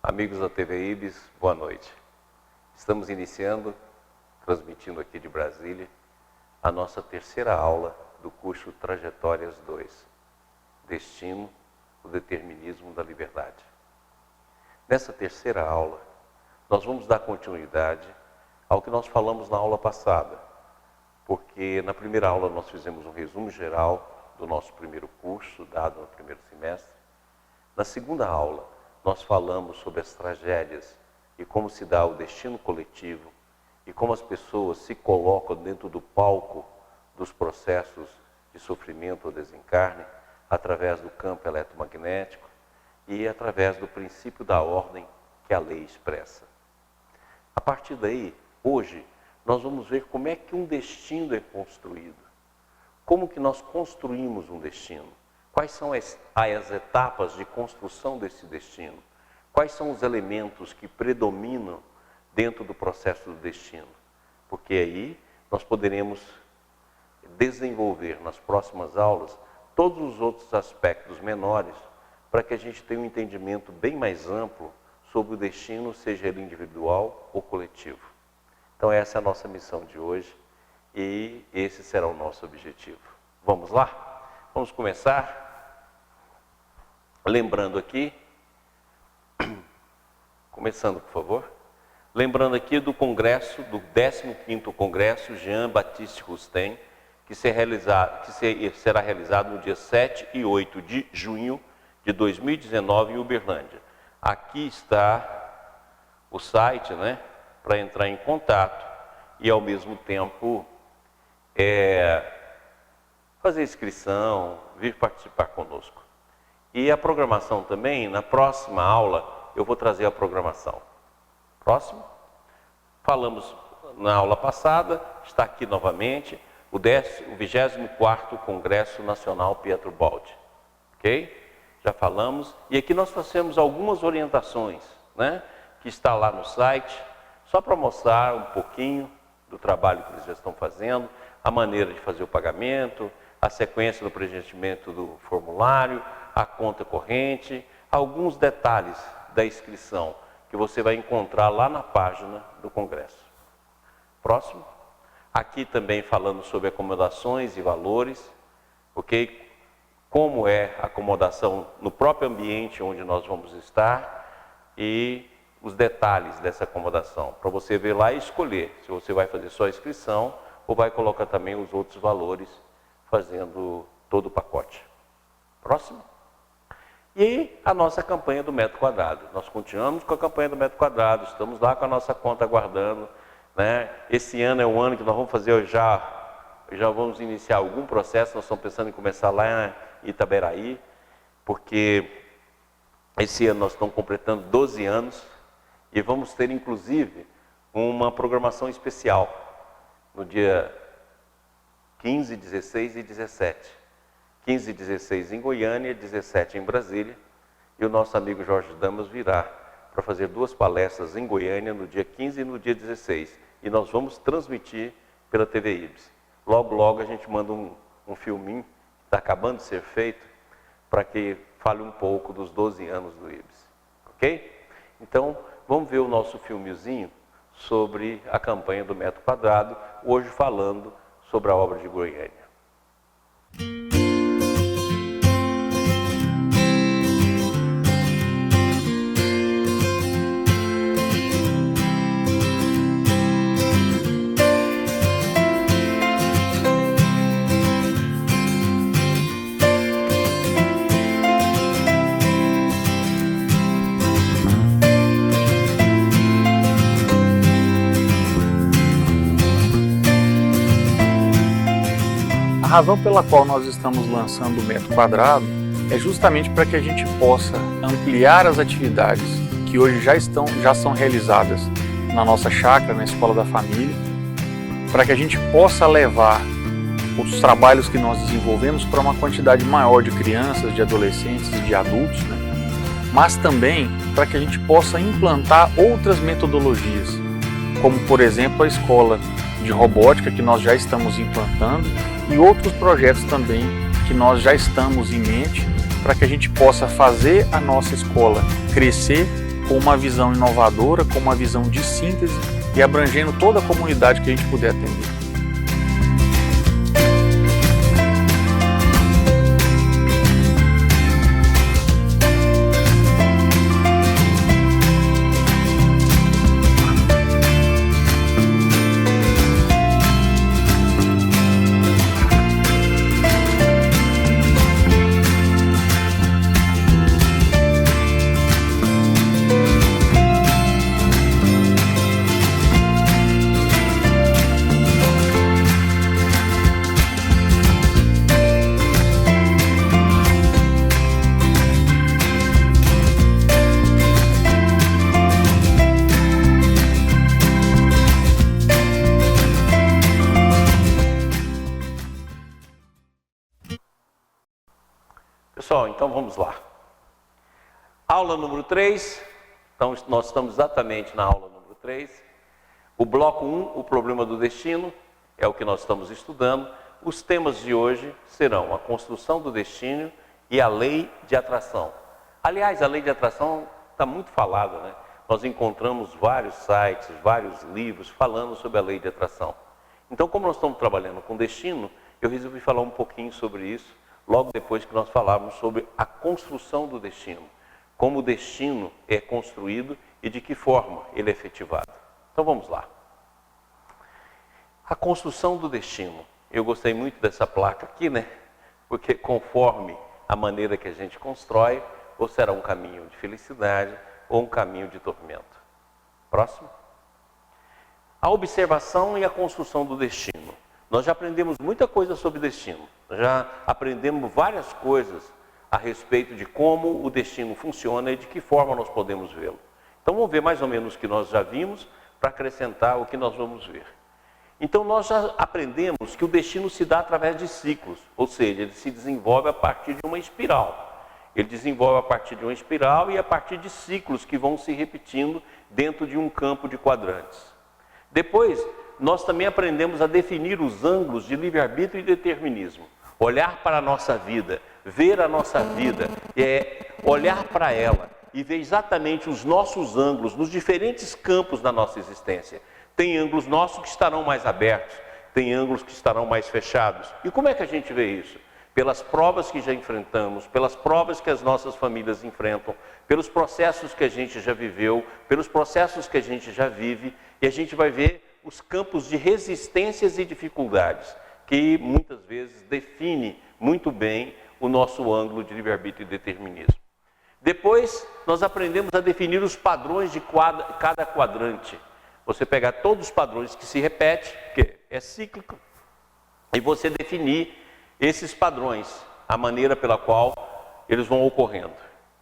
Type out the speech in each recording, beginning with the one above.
Amigos da TV Ibis, boa noite. Estamos iniciando, transmitindo aqui de Brasília, a nossa terceira aula do curso Trajetórias 2, Destino, o Determinismo da Liberdade. Nessa terceira aula, nós vamos dar continuidade ao que nós falamos na aula passada, porque na primeira aula nós fizemos um resumo geral do nosso primeiro curso, dado no primeiro semestre. Na segunda aula, nós falamos sobre as tragédias e como se dá o destino coletivo e como as pessoas se colocam dentro do palco dos processos de sofrimento ou desencarne através do campo eletromagnético e através do princípio da ordem que a lei expressa. A partir daí, hoje, nós vamos ver como é que um destino é construído. Como que nós construímos um destino? Quais são as etapas de construção desse destino? Quais são os elementos que predominam dentro do processo do destino? Porque aí nós poderemos desenvolver nas próximas aulas todos os outros aspectos menores para que a gente tenha um entendimento bem mais amplo sobre o destino, seja ele individual ou coletivo. Então essa é a nossa missão de hoje e esse será o nosso objetivo. Vamos lá? Vamos começar? Lembrando aqui, começando por favor, lembrando aqui do congresso, do 15º Congresso Jean-Baptiste Rustem, que será realizado no dia 7 e 8 de junho de 2019 em Uberlândia. Aqui está o site, para entrar em contato e ao mesmo tempo fazer inscrição, vir participar conosco. E a programação também, na próxima aula, eu vou trazer a programação. Próximo? Falamos na aula passada, está aqui novamente, o 24º Congresso Nacional Pietro Baldi. Ok? Já falamos. E aqui nós trouxemos algumas orientações, que está lá no site, só para mostrar um pouquinho do trabalho que eles já estão fazendo, a maneira de fazer o pagamento, a sequência do preenchimento do formulário, a conta corrente, alguns detalhes da inscrição que você vai encontrar lá na página do Congresso. Próximo. Aqui também falando sobre acomodações e valores, ok? Como é a acomodação no próprio ambiente onde nós vamos estar e os detalhes dessa acomodação, para você ver lá e escolher se você vai fazer só a inscrição ou vai colocar também os outros valores fazendo todo o pacote. Próximo. E a nossa campanha do metro quadrado. Nós continuamos com a campanha do metro quadrado, estamos lá com a nossa conta aguardando. Esse ano é um ano que nós vamos fazer, já vamos iniciar algum processo, nós estamos pensando em começar lá em Itaberaí, porque esse ano nós estamos completando 12 anos e vamos ter inclusive uma programação especial no dia 15, 16 e 17. 15 e 16 em Goiânia, 17 em Brasília. E o nosso amigo Jorge Damas virá para fazer 2 palestras em Goiânia no dia 15 e no dia 16. E nós vamos transmitir pela TV Ibis. Logo, logo a gente manda um filminho, que está acabando de ser feito, para que fale um pouco dos 12 anos do Ibis. Ok? Então, vamos ver o nosso filmezinho sobre a campanha do metro quadrado, hoje falando sobre a obra de Goiânia. A razão pela qual nós estamos lançando o metro quadrado é justamente para que a gente possa ampliar as atividades que hoje já são realizadas na nossa chácara, na Escola da Família, para que a gente possa levar os trabalhos que nós desenvolvemos para uma quantidade maior de crianças, de adolescentes e de adultos, mas também para que a gente possa implantar outras metodologias, como por exemplo a escola de robótica que nós já estamos implantando e outros projetos também que nós já estamos em mente para que a gente possa fazer a nossa escola crescer com uma visão inovadora, com uma visão de síntese e abrangendo toda a comunidade que a gente puder atender. Pessoal, então vamos lá. Aula número 3, então nós estamos exatamente na aula número 3. O bloco 1, o problema do destino, é o que nós estamos estudando. Os temas de hoje serão a construção do destino e a lei de atração. Aliás, a lei de atração está muito falada, né? Nós encontramos vários sites, vários livros falando sobre a lei de atração. Então, como nós estamos trabalhando com destino, eu resolvi falar um pouquinho sobre isso, logo depois que nós falarmos sobre a construção do destino, como o destino é construído e de que forma ele é efetivado. Então vamos lá. A construção do destino. Eu gostei muito dessa placa aqui, né? Porque conforme a maneira que a gente constrói, ou será um caminho de felicidade ou um caminho de tormento. Próximo. A observação e a construção do destino. Nós já aprendemos muita coisa sobre destino, já aprendemos várias coisas a respeito de como o destino funciona e de que forma nós podemos vê-lo. Então vamos ver mais ou menos o que nós já vimos para acrescentar o que nós vamos ver. Então nós já aprendemos que o destino se dá através de ciclos, ou seja, ele se desenvolve a partir de uma espiral. Ele desenvolve a partir de uma espiral e a partir de ciclos que vão se repetindo dentro de um campo de quadrantes. Depois, nós também aprendemos a definir os ângulos de livre-arbítrio e determinismo. Olhar para a nossa vida, ver a nossa vida, olhar para ela e ver exatamente os nossos ângulos nos diferentes campos da nossa existência. Tem ângulos nossos que estarão mais abertos, tem ângulos que estarão mais fechados. E como é que a gente vê isso? Pelas provas que já enfrentamos, pelas provas que as nossas famílias enfrentam, pelos processos que a gente já viveu, pelos processos que a gente já vive, e a gente vai ver os campos de resistências e dificuldades, que muitas vezes define muito bem o nosso ângulo de livre-arbítrio e determinismo. Depois, nós aprendemos a definir os padrões de cada quadrante. Você pegar todos os padrões que se repetem, que é cíclico, e você definir esses padrões, a maneira pela qual eles vão ocorrendo.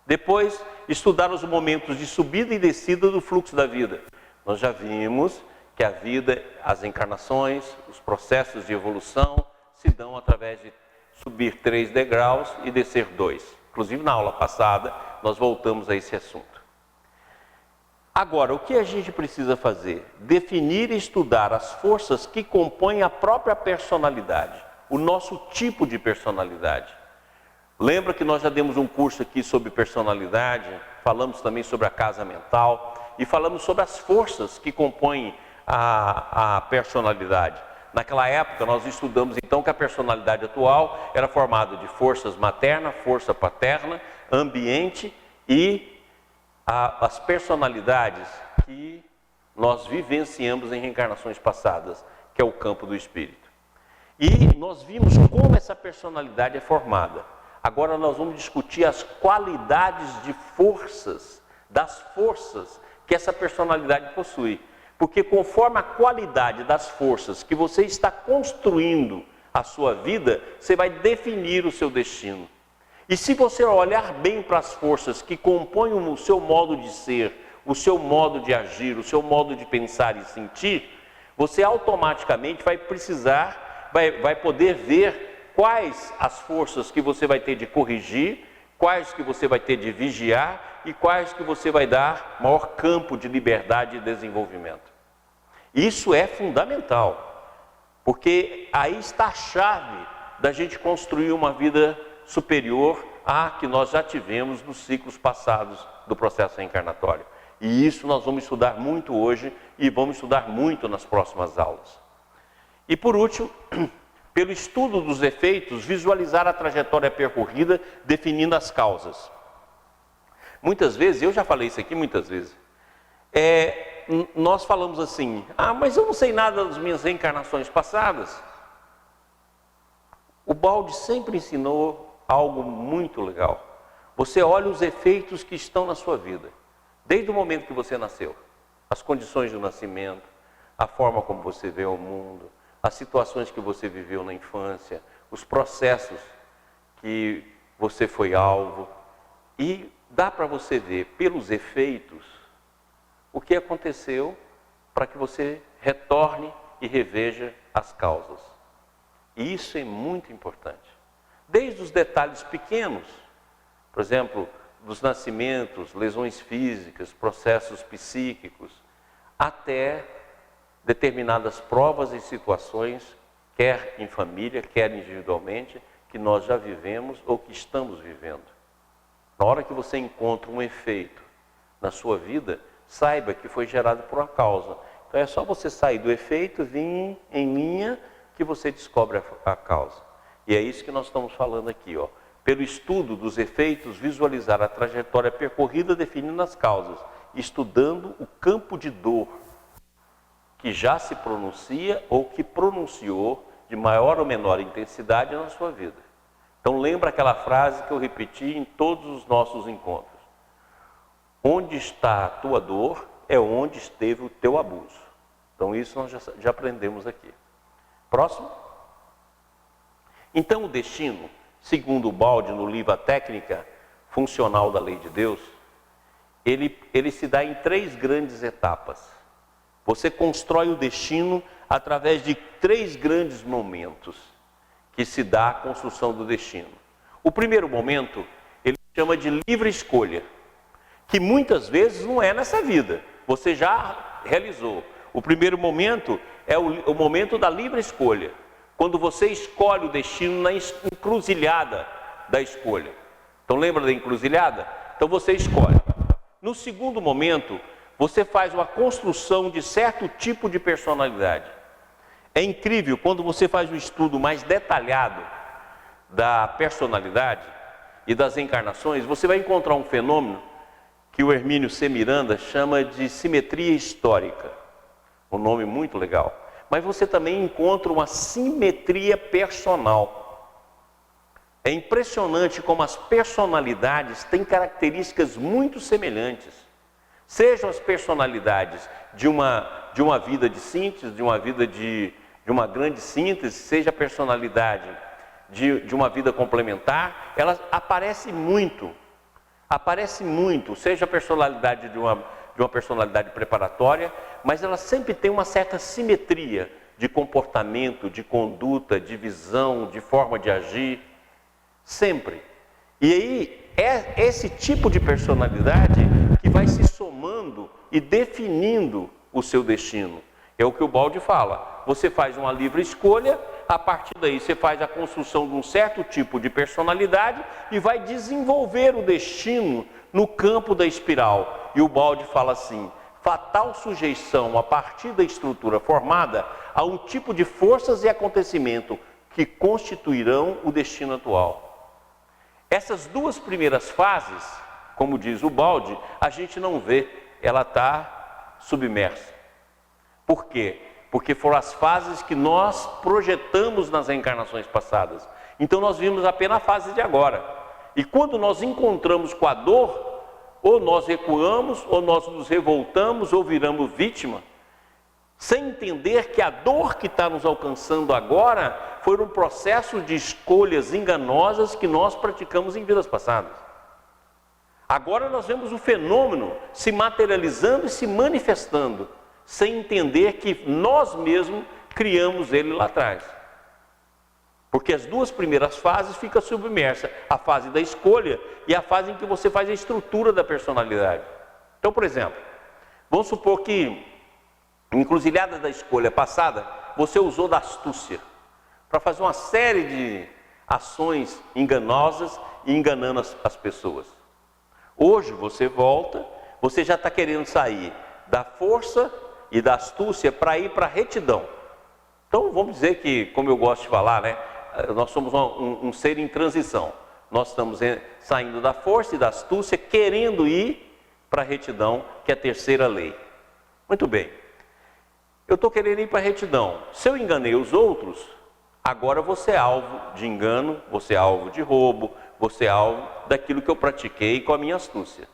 Depois, estudar os momentos de subida e descida do fluxo da vida. Nós já vimos que a vida, as encarnações, os processos de evolução se dão através de subir 3 degraus e descer 2. Inclusive na aula passada nós voltamos a esse assunto. Agora, o que a gente precisa fazer? Definir e estudar as forças que compõem a própria personalidade, o nosso tipo de personalidade. Lembra que nós já demos um curso aqui sobre personalidade, falamos também sobre a casa mental e falamos sobre as forças que compõem a personalidade. Naquela época nós estudamos então que a personalidade atual era formada de forças materna, força paterna, ambiente e as personalidades que nós vivenciamos em reencarnações passadas, que é o campo do espírito. E nós vimos como essa personalidade é formada. Agora nós vamos discutir as qualidades de forças, das forças que essa personalidade possui. Porque conforme a qualidade das forças que você está construindo a sua vida, você vai definir o seu destino. E se você olhar bem para as forças que compõem o seu modo de ser, o seu modo de agir, o seu modo de pensar e sentir, você automaticamente vai precisar, vai poder ver quais as forças que você vai ter de corrigir, quais que você vai ter de vigiar e quais que você vai dar maior campo de liberdade e desenvolvimento. Isso é fundamental, porque aí está a chave da gente construir uma vida superior à que nós já tivemos nos ciclos passados do processo reencarnatório. E isso nós vamos estudar muito hoje e vamos estudar muito nas próximas aulas. E por último, pelo estudo dos efeitos, visualizar a trajetória percorrida, definindo as causas. Muitas vezes, eu já falei isso aqui muitas vezes, nós falamos assim, mas eu não sei nada das minhas reencarnações passadas. O Baldi sempre ensinou algo muito legal. Você olha os efeitos que estão na sua vida, desde o momento que você nasceu, as condições do nascimento, a forma como você vê o mundo, as situações que você viveu na infância, os processos que você foi alvo, e dá para você ver pelos efeitos o que aconteceu para que você retorne e reveja as causas. E isso é muito importante. Desde os detalhes pequenos, por exemplo, dos nascimentos, lesões físicas, processos psíquicos, até determinadas provas e situações, quer em família, quer individualmente, que nós já vivemos ou que estamos vivendo. Na hora que você encontra um efeito na sua vida, saiba que foi gerado por uma causa. Então é só você sair do efeito, vir em linha, que você descobre a causa. E é isso que nós estamos falando aqui, ó. Pelo estudo dos efeitos, visualizar a trajetória percorrida, definindo as causas, estudando o campo de dor que já se pronuncia ou que pronunciou de maior ou menor intensidade na sua vida. Então lembra aquela frase que eu repeti em todos os nossos encontros. Onde está a tua dor é onde esteve o teu abuso. Então isso nós já aprendemos aqui. Próximo. Então o destino, segundo o Baldi no livro A Técnica Funcional da Lei de Deus, ele se dá em 3 grandes etapas. Você constrói o destino através de 3 grandes momentos que se dá a construção do destino. O primeiro momento, ele chama de livre escolha, que muitas vezes não é nessa vida, você já realizou. O primeiro momento é o momento da livre escolha, quando você escolhe o destino na encruzilhada da escolha. Então lembra da encruzilhada? Então você escolhe. No segundo momento, você faz uma construção de certo tipo de personalidade. É incrível, quando você faz um estudo mais detalhado da personalidade e das encarnações, você vai encontrar um fenômeno que o Hermínio C. Miranda chama de simetria histórica. Um nome muito legal. Mas você também encontra uma simetria personal. É impressionante como as personalidades têm características muito semelhantes. Sejam as personalidades de uma vida de síntese, de uma vida de uma grande síntese, seja a personalidade de uma vida complementar, ela aparece muito, seja a personalidade de uma personalidade preparatória, mas ela sempre tem uma certa simetria de comportamento, de conduta, de visão, de forma de agir, sempre. E aí é esse tipo de personalidade que vai se somando e definindo o seu destino. É o que o Baldi fala. Você faz uma livre escolha, a partir daí você faz a construção de um certo tipo de personalidade e vai desenvolver o destino no campo da espiral. E o Baldi fala assim: fatal sujeição a partir da estrutura formada a um tipo de forças e acontecimento que constituirão o destino atual. Essas 2 primeiras fases, como diz o Baldi, a gente não vê, ela está submersa. Por quê? Porque foram as fases que nós projetamos nas reencarnações passadas. Então nós vimos apenas a fase de agora. E quando nós encontramos com a dor, ou nós recuamos, ou nós nos revoltamos, ou viramos vítima, sem entender que a dor que está nos alcançando agora foi um processo de escolhas enganosas que nós praticamos em vidas passadas. Agora nós vemos o fenômeno se materializando e se manifestando, sem entender que nós mesmos criamos ele lá atrás. Porque as 2 primeiras fases ficam submersas, a fase da escolha e a fase em que você faz a estrutura da personalidade. Então, por exemplo, vamos supor que, encruzilhada da escolha passada, você usou da astúcia para fazer uma série de ações enganosas e enganando as pessoas. Hoje você volta, Você já está querendo sair da força e da astúcia para ir para a retidão. Então vamos dizer que, como eu gosto de falar, né, nós somos um ser em transição. Nós estamos saindo da força e da astúcia, querendo ir para a retidão, que é a terceira lei. Muito bem. Eu estou querendo ir para a retidão. Se eu enganei os outros, agora você é alvo de engano, você é alvo de roubo, você é alvo daquilo que eu pratiquei com a minha astúcia.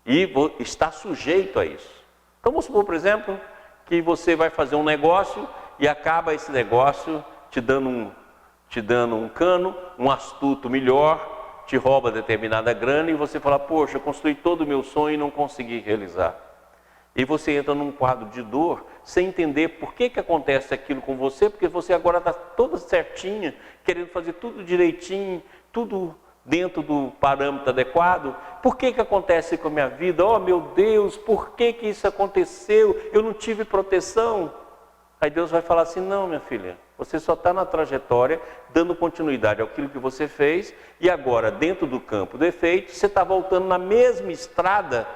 E está sujeito a isso. Então vamos supor, por exemplo, que você vai fazer um negócio e acaba esse negócio te dando um cano, um astuto melhor, te rouba determinada grana e você fala, poxa, eu construí todo o meu sonho e não consegui realizar. E você entra num quadro de dor, sem entender por que acontece aquilo com você, porque você agora está toda certinha, querendo fazer tudo direitinho, tudo dentro do parâmetro adequado. Por que acontece com a minha vida? Oh meu Deus, por que isso aconteceu? Eu não tive proteção. Aí Deus vai falar assim, não minha filha, você só está na trajetória, dando continuidade àquilo que você fez, e agora dentro do campo do efeito, você está voltando na mesma estrada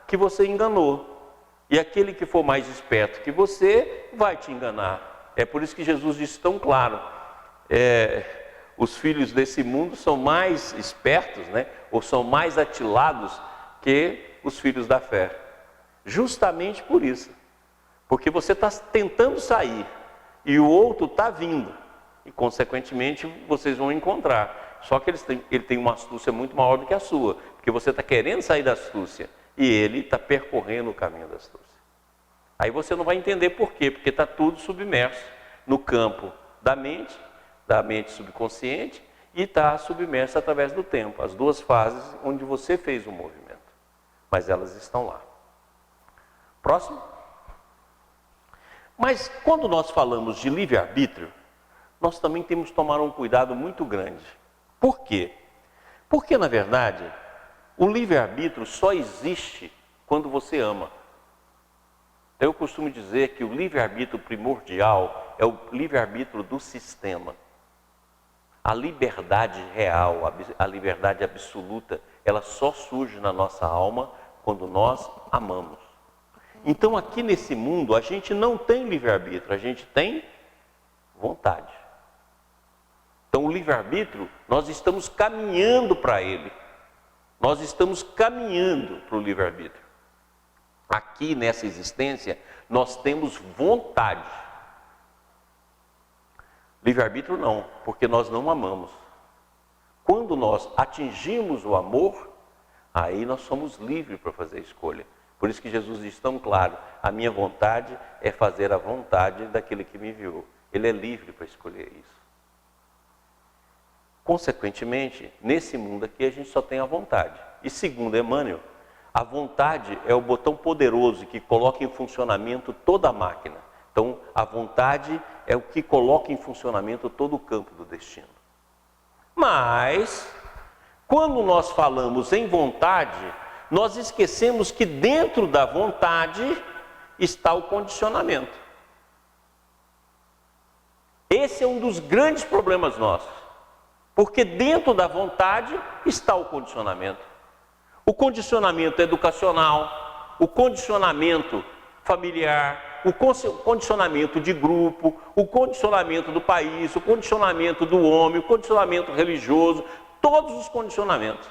que você enganou. E aquele que for mais esperto que você, vai te enganar. É por isso que Jesus disse tão claro, os filhos desse mundo são mais espertos, né? Ou são mais atilados que os filhos da fé. Justamente por isso. Porque você está tentando sair e o outro está vindo. E consequentemente vocês vão encontrar. Só que ele tem uma astúcia muito maior do que a sua. Porque você está querendo sair da astúcia e ele está percorrendo o caminho da astúcia. Aí você não vai entender por quê. Porque está tudo submerso no campo da mente subconsciente, e está submerso através do tempo. As duas fases onde você fez o movimento. Mas elas estão lá. Próximo. Mas quando nós falamos de livre-arbítrio, nós também temos que tomar um cuidado muito grande. Por quê? Porque, na verdade, o livre-arbítrio só existe quando você ama. Então, eu costumo dizer que o livre-arbítrio primordial é o livre-arbítrio do sistema. A liberdade real, a liberdade absoluta, ela só surge na nossa alma quando nós amamos. Então aqui nesse mundo a gente não tem livre-arbítrio, a gente tem vontade. Então o livre-arbítrio, nós estamos caminhando para ele. Nós estamos caminhando para o livre-arbítrio. Aqui nessa existência nós temos vontade. Livre-arbítrio não, porque nós não amamos. Quando nós atingimos o amor, aí nós somos livres para fazer a escolha. Por isso que Jesus diz tão claro, a minha vontade é fazer a vontade daquele que me enviou. Ele é livre para escolher isso. Consequentemente, nesse mundo aqui a gente só tem a vontade. E segundo Emmanuel, a vontade é o botão poderoso que coloca em funcionamento toda a máquina. Então, a vontade é o que coloca em funcionamento todo o campo do destino. Mas, quando nós falamos em vontade, nós esquecemos que dentro da vontade está o condicionamento. Esse é um dos grandes problemas nossos. Porque dentro da vontade está o condicionamento. O condicionamento educacional, o condicionamento familiar, o condicionamento de grupo, o condicionamento do país, o condicionamento do homem, o condicionamento religioso, todos os condicionamentos.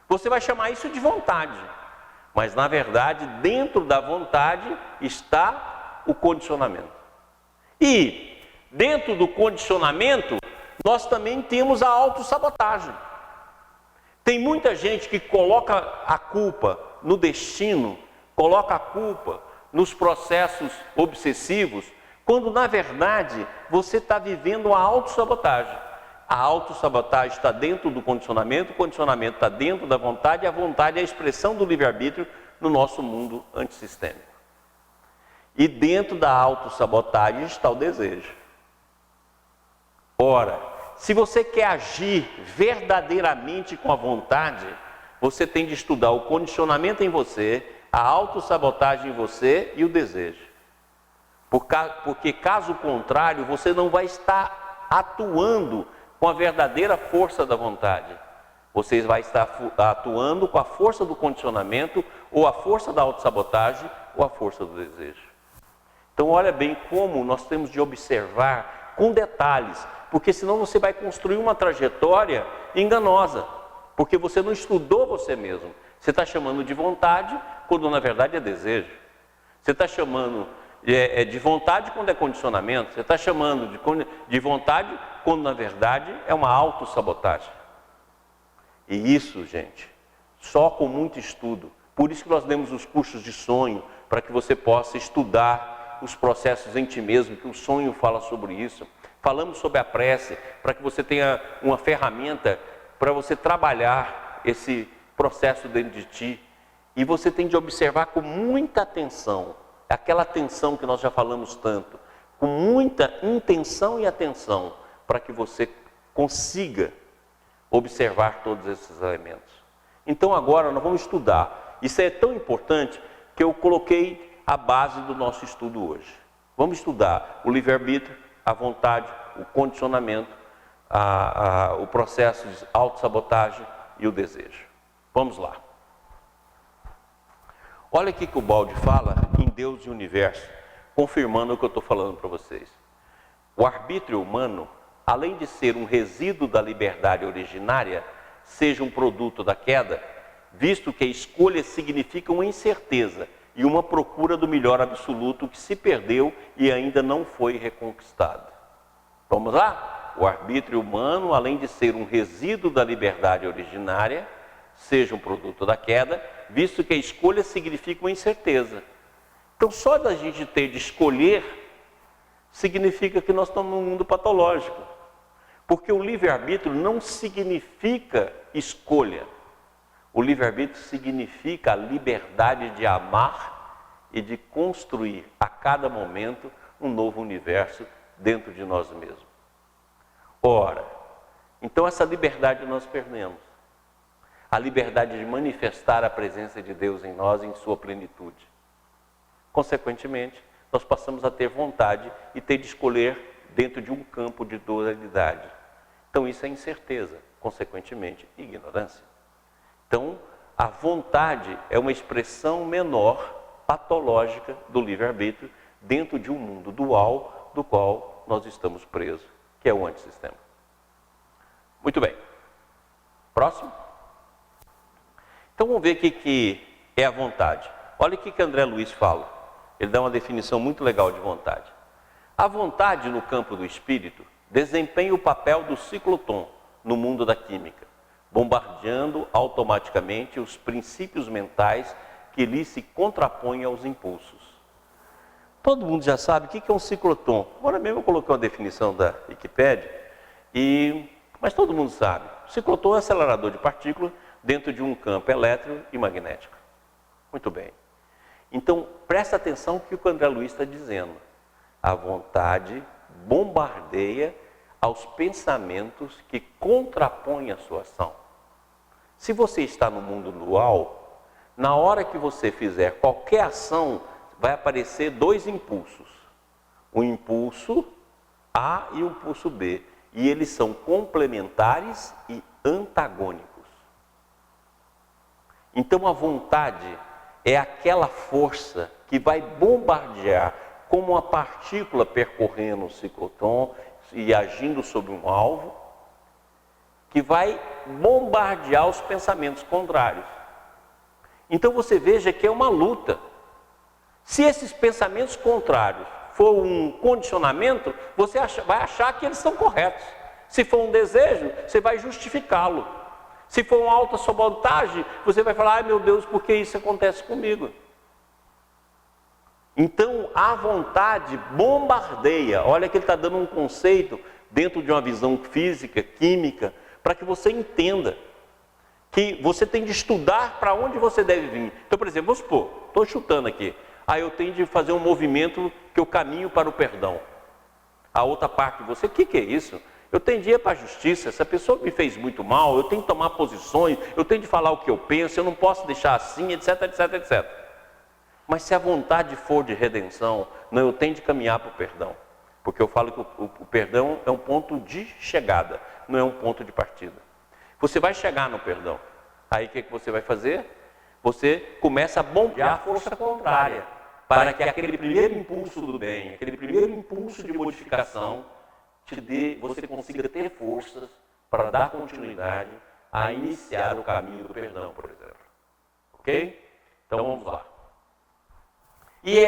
Você vai chamar isso de vontade, mas na verdade dentro da vontade está o condicionamento. E dentro do condicionamento nós também temos a autossabotagem. Tem muita gente que coloca a culpa no destino, coloca a culpa nos processos obsessivos, quando na verdade você está vivendo a autossabotagem. A autossabotagem está dentro do condicionamento, o condicionamento está dentro da vontade, e a vontade é a expressão do livre-arbítrio no nosso mundo antissistêmico. E dentro da autossabotagem está o desejo. Ora, se você quer agir verdadeiramente com a vontade, você tem de estudar o condicionamento em você, a autossabotagem em você e o desejo. Porque caso contrário, você não vai estar atuando com a verdadeira força da vontade. Você vai estar atuando com a força do condicionamento, ou a força da autossabotagem, ou a força do desejo. Então olha bem como nós temos de observar com detalhes, porque senão você vai construir uma trajetória enganosa, porque você não estudou você mesmo. Você está chamando de vontade, quando na verdade é desejo. Você está chamando de vontade quando é condicionamento. Você está chamando de vontade quando na verdade é uma autossabotagem. E isso, gente, só com muito estudo. Por isso que nós demos os cursos de sonho, para que você possa estudar os processos em ti mesmo, que o sonho fala sobre isso. Falamos sobre a prece, para que você tenha uma ferramenta para você trabalhar esse processo dentro de ti. E você tem de observar com muita atenção, aquela atenção que nós já falamos tanto, com muita intenção e atenção, para que você consiga observar todos esses elementos. Então agora nós vamos estudar. Isso é tão importante que eu coloquei a base do nosso estudo hoje. Vamos estudar o livre-arbítrio, a vontade, o condicionamento, o processo de autossabotagem e o desejo. Vamos lá. Olha aqui que o Baldi fala em Deus e o universo, confirmando o que eu estou falando para vocês. O arbítrio humano, além de ser um resíduo da liberdade originária, seja um produto da queda, visto que a escolha significa uma incerteza e uma procura do melhor absoluto que se perdeu e ainda não foi reconquistado. Vamos lá? O arbítrio humano, além de ser um resíduo da liberdade originária, seja um produto da queda, visto que a escolha significa uma incerteza. Então, só da gente ter de escolher, significa que nós estamos num mundo patológico. Porque o livre-arbítrio não significa escolha. O livre-arbítrio significa a liberdade de amar e de construir a cada momento um novo universo dentro de nós mesmos. Ora, então essa liberdade nós perdemos. A liberdade de manifestar a presença de Deus em nós em sua plenitude. Consequentemente, nós passamos a ter vontade e ter de escolher dentro de um campo de dualidade. Então isso é incerteza, consequentemente, ignorância. Então, a vontade é uma expressão menor, patológica do livre-arbítrio, dentro de um mundo dual, do qual nós estamos presos, que é o antissistema. Muito bem. Próximo. Então, vamos ver o que é a vontade. Olha o que André Luiz fala. Ele dá uma definição muito legal de vontade. A vontade no campo do espírito desempenha o papel do ciclotron no mundo da química, bombardeando automaticamente os princípios mentais que lhe se contrapõem aos impulsos. Todo mundo já sabe o que é um ciclotron. Agora mesmo eu coloquei uma definição da Wikipédia, mas todo mundo sabe. O ciclotron é um acelerador de partículas dentro de um campo elétrico e magnético. Muito bem. Então, presta atenção no que o André Luiz está dizendo. A vontade bombardeia aos pensamentos que contrapõem a sua ação. Se você está no mundo dual, na hora que você fizer qualquer ação, vai aparecer dois impulsos. O impulso A e o impulso B. E eles são complementares e antagônicos. Então a vontade é aquela força que vai bombardear como uma partícula percorrendo o ciclotron e agindo sobre um alvo, que vai bombardear os pensamentos contrários. Então você veja que é uma luta. Se esses pensamentos contrários for um condicionamento, você vai achar que eles estão corretos. Se for um desejo, você vai justificá-lo. Se for uma autossabotagem, você vai falar, ai meu Deus, por que isso acontece comigo? Então, a vontade bombardeia. Olha que ele está dando um conceito dentro de uma visão física, química, para que você entenda que você tem de estudar para onde você deve vir. Então, por exemplo, vamos supor, estou chutando aqui. Eu tenho de fazer um movimento que eu caminho para o perdão. A outra parte de você, o que é isso? Eu tenho de ir para a justiça, essa pessoa me fez muito mal, eu tenho que tomar posições, eu tenho de falar o que eu penso, eu não posso deixar assim, etc, etc, etc. Mas se a vontade for de redenção, não, eu tenho de caminhar para o perdão. Porque eu falo que o perdão é um ponto de chegada, não é um ponto de partida. Você vai chegar no perdão. Aí o que você vai fazer? Você começa a bombear a força contrária, para que aquele primeiro impulso do bem, aquele primeiro impulso de modificação, você consiga ter forças para dar continuidade a iniciar o caminho do perdão, por exemplo. Ok? Então vamos lá. E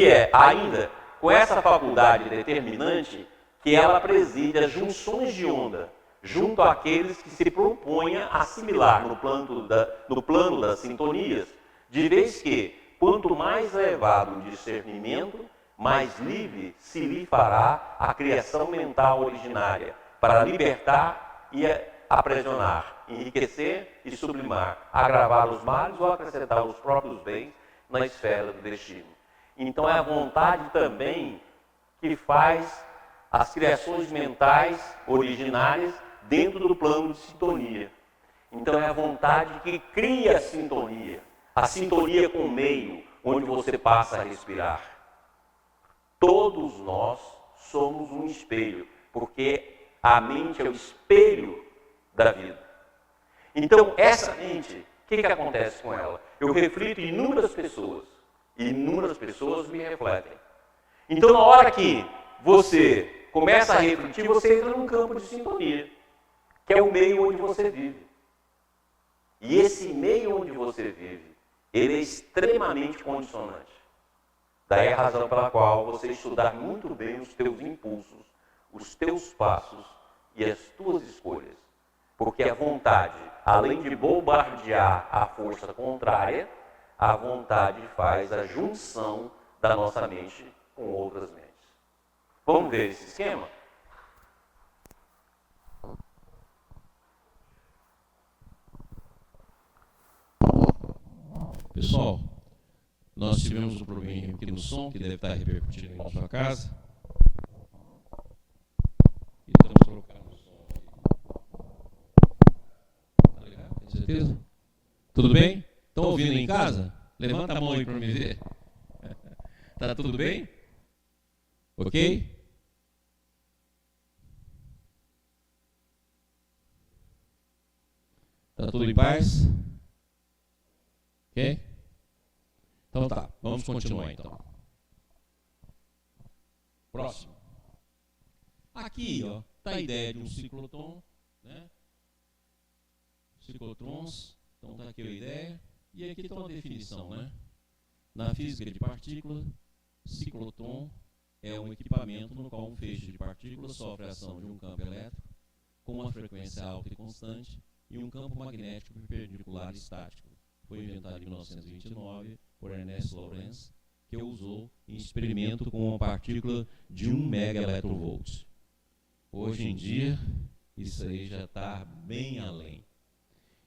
é ainda com essa faculdade determinante que ela preside as junções de onda junto àqueles que se propõem a assimilar no plano das sintonias, de vez que, quanto mais elevado o discernimento, mais livre se lhe fará a criação mental originária, para libertar e aprisionar, enriquecer e sublimar, agravar os males ou acrescentar os próprios bens na esfera do destino. Então é a vontade também que faz as criações mentais originárias dentro do plano de sintonia. Então é a vontade que cria a sintonia com o meio onde você passa a respirar. Todos nós somos um espelho, porque a mente é o espelho da vida. Então essa mente, o que acontece com ela? Eu reflito em inúmeras pessoas, e inúmeras pessoas me refletem. Então na hora que você começa a refletir, você entra num campo de sintonia, que é o meio onde você vive. E esse meio onde você vive, ele é extremamente condicionante. Daí a razão pela qual você estudar muito bem os teus impulsos, os teus passos e as tuas escolhas. Porque a vontade, além de bombardear a força contrária, a vontade faz a junção da nossa mente com outras mentes. Vamos ver esse esquema? Pessoal, nós tivemos um probleminha aqui no som, que deve estar repercutindo aí na sua casa. E estamos colocando o som aqui. Tá ligado? Tem certeza? Tudo bem? Estão ouvindo em casa? Levanta a mão aí para me ver. Tá tudo bem? Ok? Tá tudo em paz? Ok? Então tá, vamos continuar então. Próximo. Aqui, ó, tá a ideia de um ciclotron, né? Ciclotrons, então tá aqui a ideia. E aqui está uma definição, né? Na física de partícula, ciclotron é um equipamento no qual um feixe de partículas sofre a ação de um campo elétrico com uma frequência alta e constante e um campo magnético perpendicular estático. Foi inventado em 1929 por Ernest Lawrence, que o usou em experimento com uma partícula de 1 MeV. Hoje em dia, isso aí já está bem além.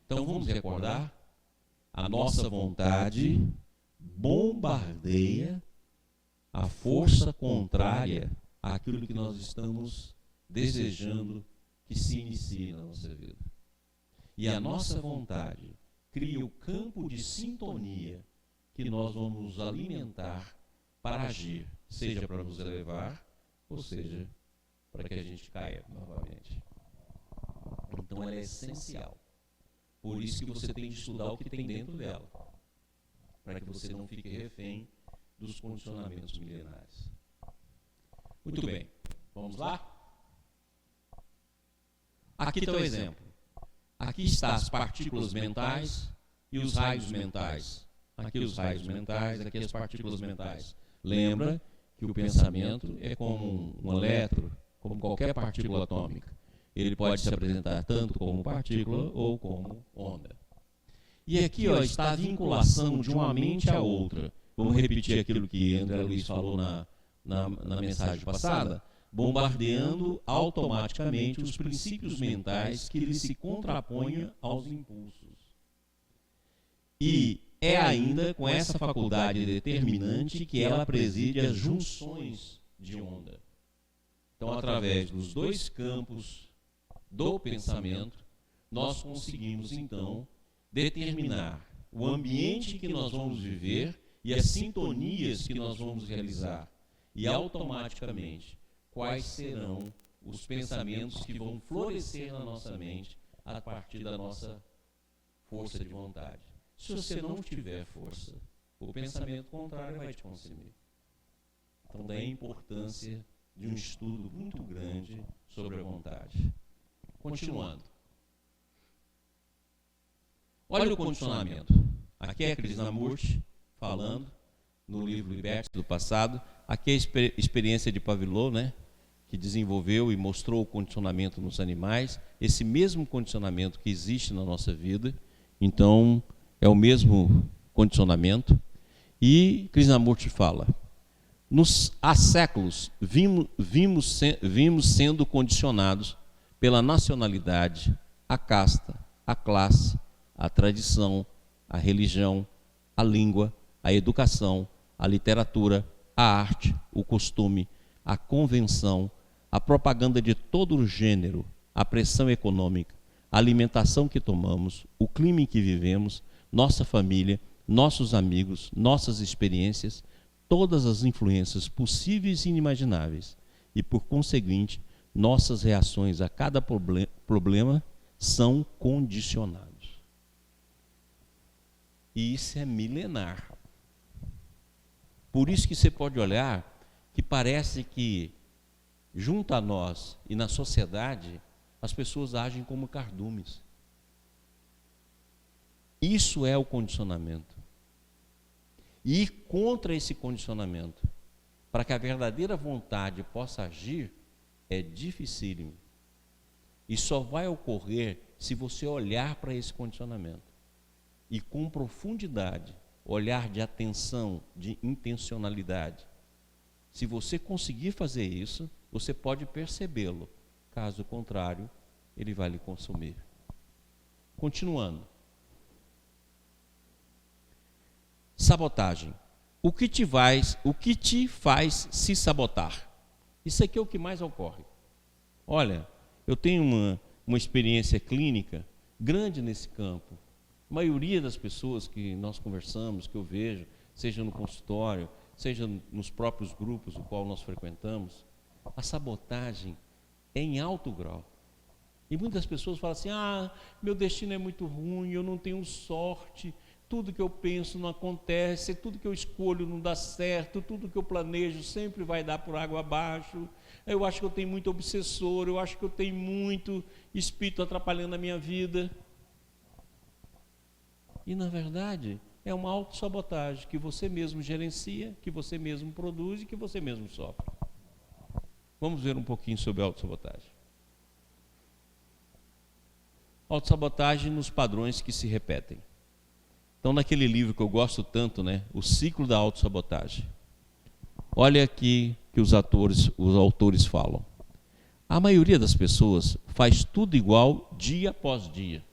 Então vamos recordar, a nossa vontade bombardeia a força contrária àquilo que nós estamos desejando que se inicie na nossa vida. E a nossa vontade cria o campo de sintonia que nós vamos nos alimentar para agir, seja para nos elevar, ou seja, para que a gente caia novamente. Então ela é essencial. Por isso que você tem de estudar o que tem dentro dela, para que você não fique refém dos condicionamentos milenares. Muito bem, vamos lá? Aqui está o exemplo. Aqui estão as partículas mentais e os raios mentais. Aqui os raios mentais, aqui as partículas mentais. Lembra que o pensamento é como um elétron, como qualquer partícula atômica. Ele pode se apresentar tanto como partícula ou como onda. E aqui ó, está a vinculação de uma mente à outra. Vamos repetir aquilo que André Luiz falou na mensagem passada. Bombardeando automaticamente os princípios mentais que lhe se contrapõem aos impulsos. E é ainda com essa faculdade determinante que ela preside as junções de onda. Então, através dos dois campos do pensamento, nós conseguimos, então, determinar o ambiente que nós vamos viver e as sintonias que nós vamos realizar. E, automaticamente, quais serão os pensamentos que vão florescer na nossa mente a partir da nossa força de vontade. Se você não tiver força, o pensamento contrário vai te consumir. Então, daí a importância de um estudo muito grande sobre a vontade. Continuando. Olha o condicionamento. Aqui é Krishnamurti falando no livro Liberte do Passado. Aqui é a experiência de Pavlov, né, que desenvolveu e mostrou o condicionamento nos animais. Esse mesmo condicionamento que existe na nossa vida. Então, é o mesmo condicionamento. E Krishnamurti fala: há séculos vimos sendo condicionados pela nacionalidade, a casta, a classe, a tradição, a religião, a língua, a educação, a literatura, a arte, o costume, a convenção, a propaganda de todo o gênero, a pressão econômica, a alimentação que tomamos, o clima em que vivemos, nossa família, nossos amigos, nossas experiências, todas as influências possíveis e inimagináveis, e por conseguinte, nossas reações a cada problema são condicionados. E isso é milenar. Por isso que você pode olhar que parece que junto a nós e na sociedade as pessoas agem como cardumes. Isso é o condicionamento. E ir contra esse condicionamento, para que a verdadeira vontade possa agir, é dificílimo. E só vai ocorrer se você olhar para esse condicionamento. E com profundidade, olhar de atenção, de intencionalidade. Se você conseguir fazer isso, você pode percebê-lo. Caso contrário, ele vai lhe consumir. Continuando. Sabotagem. O que te faz se sabotar? Isso aqui é o que mais ocorre. Olha, eu tenho uma experiência clínica grande nesse campo. A maioria das pessoas que nós conversamos, que eu vejo, seja no consultório, seja nos próprios grupos o qual nós frequentamos, a sabotagem é em alto grau. E muitas pessoas falam assim: meu destino é muito ruim, eu não tenho sorte, tudo que eu penso não acontece, tudo que eu escolho não dá certo, tudo que eu planejo sempre vai dar por água abaixo, eu acho que eu tenho muito obsessor, eu acho que eu tenho muito espírito atrapalhando a minha vida. E, na verdade, é uma autossabotagem que você mesmo gerencia, que você mesmo produz e que você mesmo sofre. Vamos ver um pouquinho sobre a autossabotagem. Autossabotagem nos padrões que se repetem. Então, naquele livro que eu gosto tanto, né, O Ciclo da Autossabotagem. Olha aqui que os autores falam. A maioria das pessoas faz tudo igual dia após dia.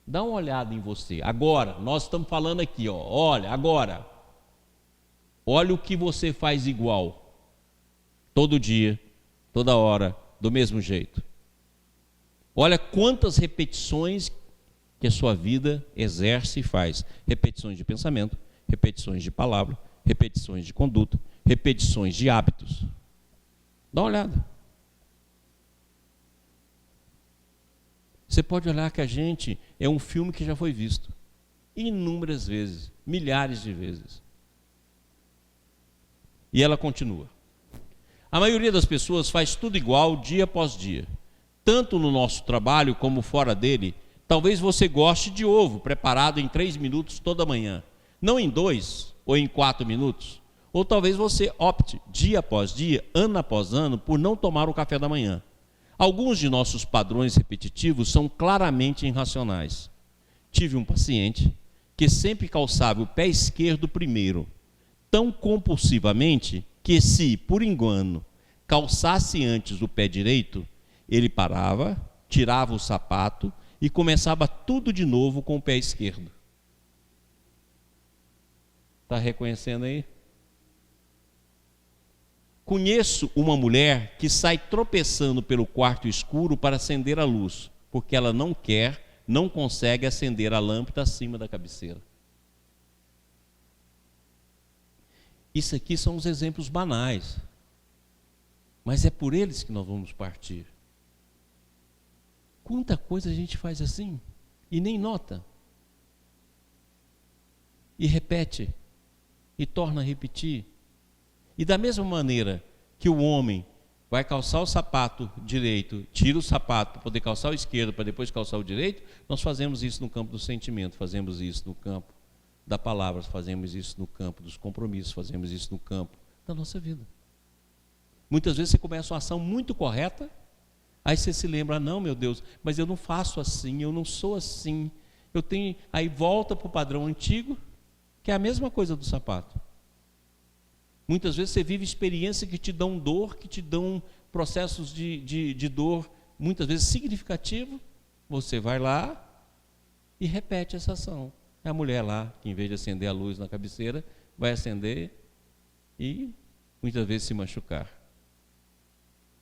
Dá uma olhada em você. Agora, nós estamos falando aqui, ó. Olha, agora. Olha o que você faz igual. Todo dia, toda hora, do mesmo jeito. Olha quantas repetições que a sua vida exerce e faz. Repetições de pensamento, repetições de palavra, repetições de conduta, repetições de hábitos. Dá uma olhada. Você pode olhar que a gente é um filme que já foi visto inúmeras vezes, milhares de vezes. E ela continua. A maioria das pessoas faz tudo igual dia após dia. Tanto no nosso trabalho como fora dele. Talvez você goste de ovo preparado em 3 minutos toda manhã, não em 2 ou em 4 minutos. Ou talvez você opte dia após dia, ano após ano, por não tomar o café da manhã. Alguns de nossos padrões repetitivos são claramente irracionais. Tive um paciente que sempre calçava o pé esquerdo primeiro, tão compulsivamente que se, por engano, calçasse antes o pé direito, ele parava, tirava o sapato e começava tudo de novo com o pé esquerdo. Está reconhecendo aí? Conheço uma mulher que sai tropeçando pelo quarto escuro para acender a luz, porque ela não consegue acender a lâmpada acima da cabeceira. Isso aqui são os exemplos banais. mas é por eles que nós vamos partir. Quanta coisa a gente faz assim e nem nota. E repete, e torna a repetir. E da mesma maneira que o homem vai calçar o sapato direito, tira o sapato para poder calçar o esquerdo, para depois calçar o direito, nós fazemos isso no campo do sentimento, fazemos isso no campo da palavra, fazemos isso no campo dos compromissos, fazemos isso no campo da nossa vida. Muitas vezes você começa uma ação muito correta, aí você se lembra, não, meu Deus, mas eu não faço assim, eu não sou assim, eu tenho, aí volta para o padrão antigo, que é a mesma coisa do sapato. Muitas vezes você vive experiências que te dão dor, que te dão processos de dor, muitas vezes significativo, você vai lá e repete essa ação. É a mulher lá, que em vez de acender a luz na cabeceira, vai acender e muitas vezes se machucar.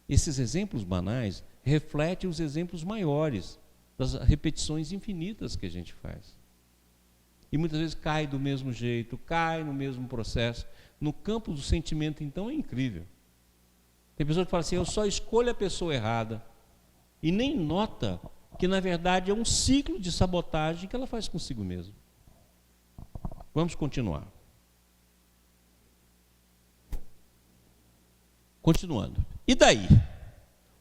Esses exemplos banais refletem os exemplos maiores, das repetições infinitas que a gente faz. E muitas vezes cai do mesmo jeito, cai no mesmo processo. No campo do sentimento, então, é incrível. Tem pessoas que falam assim, eu só escolho a pessoa errada. E nem nota que, na verdade, é um ciclo de sabotagem que ela faz consigo mesma. Vamos continuar. Continuando. E daí?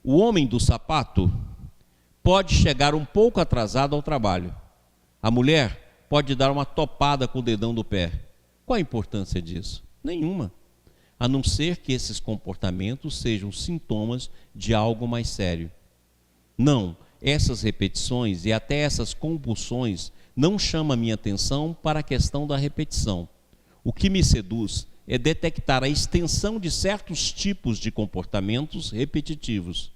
O homem do sapato pode chegar um pouco atrasado ao trabalho. A mulher pode dar uma topada com o dedão do pé. Qual a importância disso? Nenhuma. A não ser que esses comportamentos sejam sintomas de algo mais sério. Não, essas repetições e até essas compulsões não chamam a minha atenção para a questão da repetição. O que me seduz é detectar a extensão de certos tipos de comportamentos repetitivos.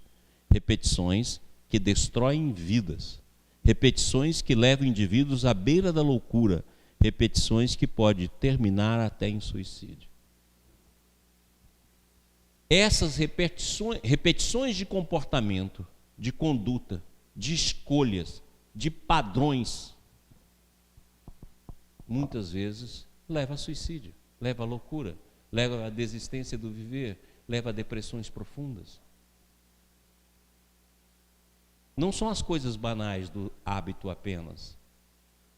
Repetições que destroem vidas. Repetições que levam indivíduos à beira da loucura. Repetições que podem terminar até em suicídio. Essas repetições de comportamento, de conduta, de escolhas, de padrões, muitas vezes leva a suicídio, leva a loucura, leva a desistência do viver, leva a depressões profundas. Não são as coisas banais do hábito apenas,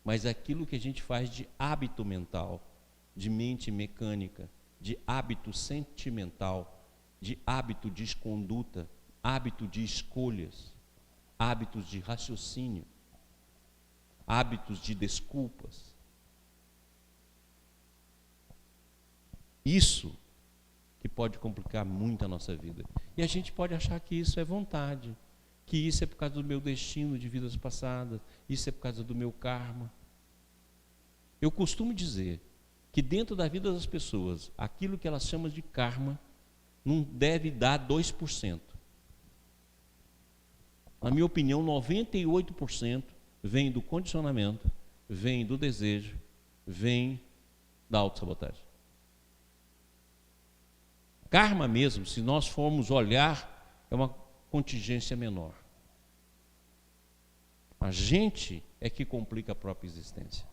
mas aquilo que a gente faz de hábito mental, de mente mecânica, de hábito sentimental, de hábito de conduta, hábito de escolhas, hábitos de raciocínio, hábitos de desculpas. Isso que pode complicar muito a nossa vida. E a gente pode achar que isso é vontade, que isso é por causa do meu destino de vidas passadas, isso é por causa do meu karma. Eu costumo dizer que dentro da vida das pessoas, aquilo que elas chamam de karma não deve dar 2%. Na minha opinião, 98% vem do condicionamento, vem do desejo, vem da autossabotagem. Karma mesmo, se nós formos olhar, é uma contingência menor. A gente é que complica a própria existência.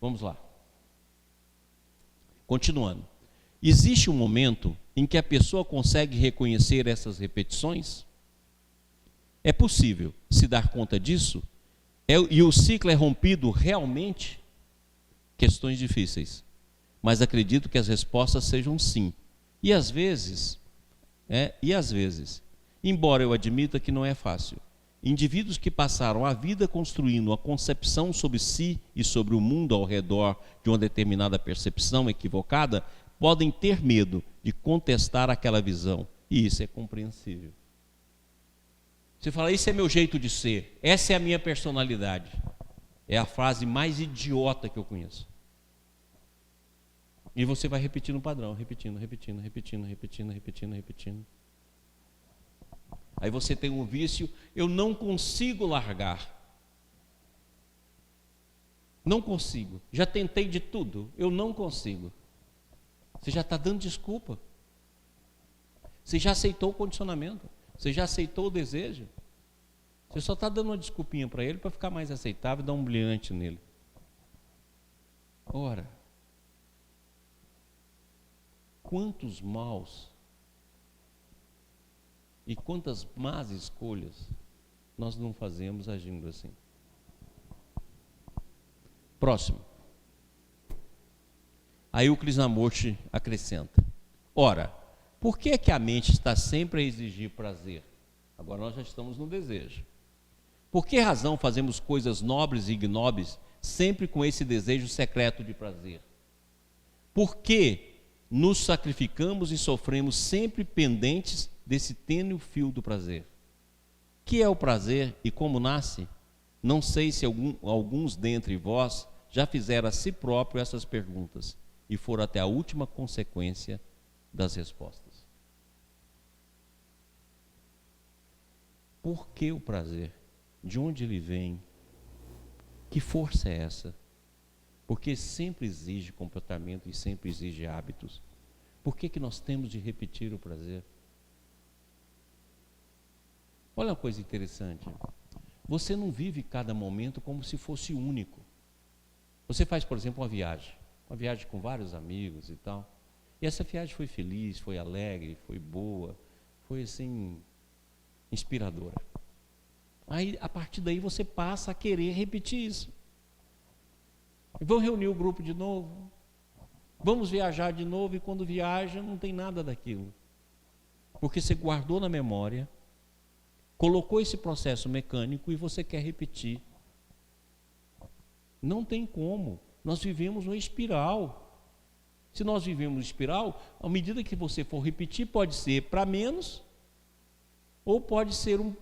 Vamos lá. Continuando. Existe um momento em que a pessoa consegue reconhecer essas repetições? É possível se dar conta disso? E o ciclo é rompido realmente? Questões difíceis. Mas acredito que as respostas sejam sim. E às vezes, embora eu admita que não é fácil, indivíduos que passaram a vida construindo uma concepção sobre si e sobre o mundo ao redor de uma determinada percepção equivocada, podem ter medo de contestar aquela visão. E isso é compreensível. Você fala, esse é meu jeito de ser, essa é a minha personalidade. É a frase mais idiota que eu conheço. E você vai repetindo o padrão, repetindo. Aí você tem um vício, eu não consigo largar. Não consigo. Já tentei de tudo, eu não consigo. Você já está dando desculpa. Você já aceitou o condicionamento. Você já aceitou o desejo. Você só está dando uma desculpinha para ele para ficar mais aceitável e dar um brilhante nele. Ora, quantos maus E quantas más escolhas nós não fazemos agindo assim. Próximo. Aí o Krishnamurti acrescenta: ora, por que é que a mente está sempre a exigir prazer? Agora nós já estamos no desejo. Por que razão fazemos coisas nobres e ignóbeis sempre com esse desejo secreto de prazer? Por que nos sacrificamos e sofremos sempre pendentes desse tênue fio do prazer? Que é o prazer e como nasce? Não sei se alguns dentre vós já fizeram a si próprio essas perguntas e foram até a última consequência das respostas. Por que o prazer? De onde ele vem? Que força é essa? Porque sempre exige comportamento e sempre exige hábitos. Por que nós temos de repetir o prazer? Olha uma coisa interessante. Você não vive cada momento como se fosse único. Você faz, por exemplo, uma viagem com vários amigos e tal. E essa viagem foi feliz, foi alegre, foi boa, foi assim, inspiradora. Aí, a partir daí, você passa a querer repetir isso. Vamos reunir o grupo de novo, vamos viajar de novo, e quando viaja não tem nada daquilo. Porque você guardou na memória, colocou esse processo mecânico e você quer repetir. Não tem como. Nós vivemos uma espiral. Se nós vivemos uma espiral, à medida que você for repetir, pode ser para menos, ou pode ser um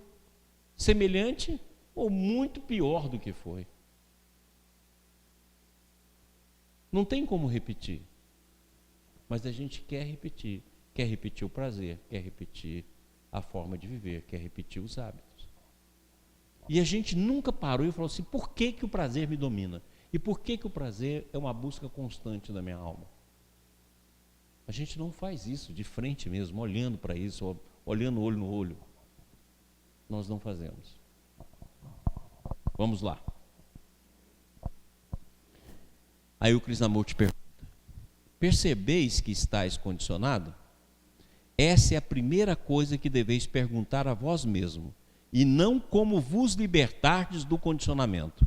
semelhante, ou muito pior do que foi. Não tem como repetir. Mas a gente quer repetir o prazer, quer repetir a forma de viver, quer repetir os hábitos. E a gente nunca parou e falou assim: por que o prazer me domina? E por que o prazer é uma busca constante da minha alma? A gente não faz isso de frente mesmo, olhando para isso, olhando olho no olho. Nós não fazemos. Vamos lá. Aí o Krishnamurti pergunta: percebeis que estáis condicionado? Essa é a primeira coisa que deveis perguntar a vós mesmo, e não como vos libertardes do condicionamento.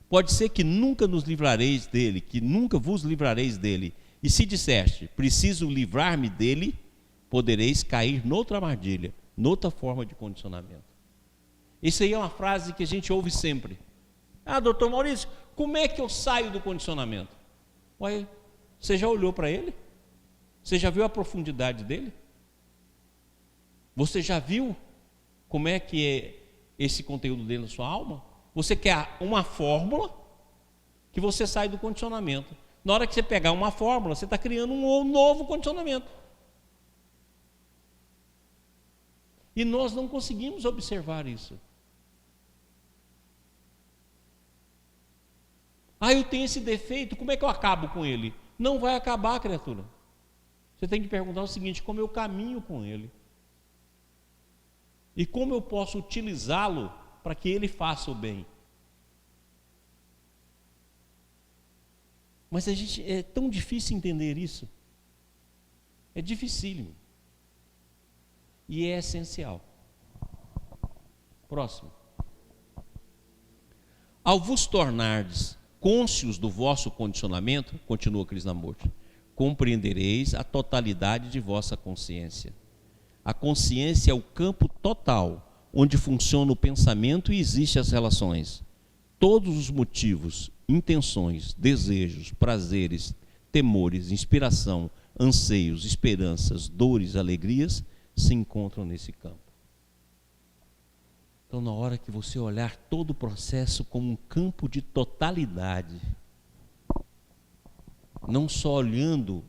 Pode ser que nunca nos livrareis dele, que nunca vos livrareis dele. E se disseste: preciso livrar-me dele, podereis cair noutra armadilha, noutra forma de condicionamento. Isso aí é uma frase que a gente ouve sempre. Ah, doutor Maurício, como é que eu saio do condicionamento? Ué, você já olhou para ele? Você já viu a profundidade dele? Você já viu como é que é esse conteúdo dele na sua alma? Você quer uma fórmula que você sai do condicionamento. Na hora que você pegar uma fórmula, você está criando um novo condicionamento. E nós não conseguimos observar isso. Ah, eu tenho esse defeito, como é que eu acabo com ele? Não vai acabar, criatura. Você tem que perguntar o seguinte: como eu caminho com ele? E como eu posso utilizá-lo para que ele faça o bem? Mas a gente, é tão difícil entender isso. É dificílimo. E é essencial. Próximo. Ao vos tornardes cônscios do vosso condicionamento, continua Krishnamurti, compreendereis a totalidade de vossa consciência. A consciência é o campo total, onde funciona o pensamento e existem as relações. Todos os motivos, intenções, desejos, prazeres, temores, inspiração, anseios, esperanças, dores, alegrias, se encontram nesse campo. Então, na hora que você olhar todo o processo como um campo de totalidade, não só olhando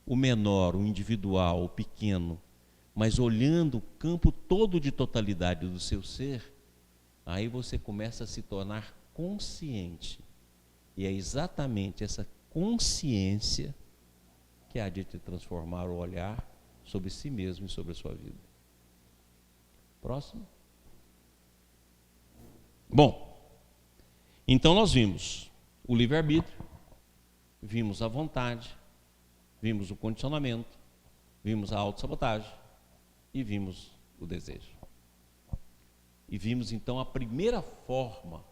o menor, o individual, o pequeno, mas olhando o campo todo de totalidade do seu ser, aí você começa a se tornar consciente. E é exatamente essa consciência que há de te transformar o olhar sobre si mesmo e sobre a sua vida. Próximo. Bom, então nós vimos o livre-arbítrio, vimos a vontade, vimos o condicionamento, vimos a autossabotagem e vimos o desejo. E vimos então a primeira forma,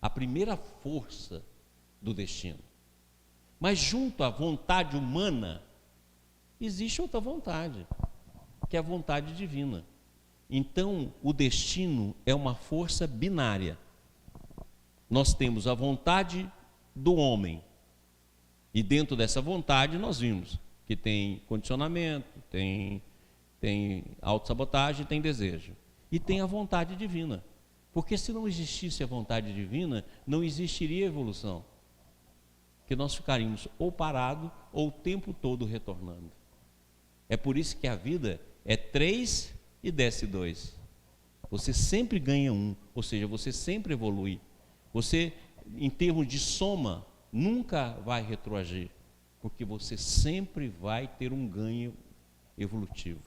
a primeira força do destino. Mas junto à vontade humana, existe outra vontade, que é a vontade divina. Então, o destino é uma força binária. Nós temos a vontade do homem, e dentro dessa vontade nós vimos que tem condicionamento, tem autossabotagem, tem desejo. E tem a vontade divina. Porque se não existisse a vontade divina, não existiria evolução. Que nós ficaríamos ou parados ou o tempo todo retornando. É por isso que a vida é 3 e desce 2. Você sempre ganha 1, ou seja, você sempre evolui. Você, em termos de soma, nunca vai retroagir, porque você sempre vai ter um ganho evolutivo.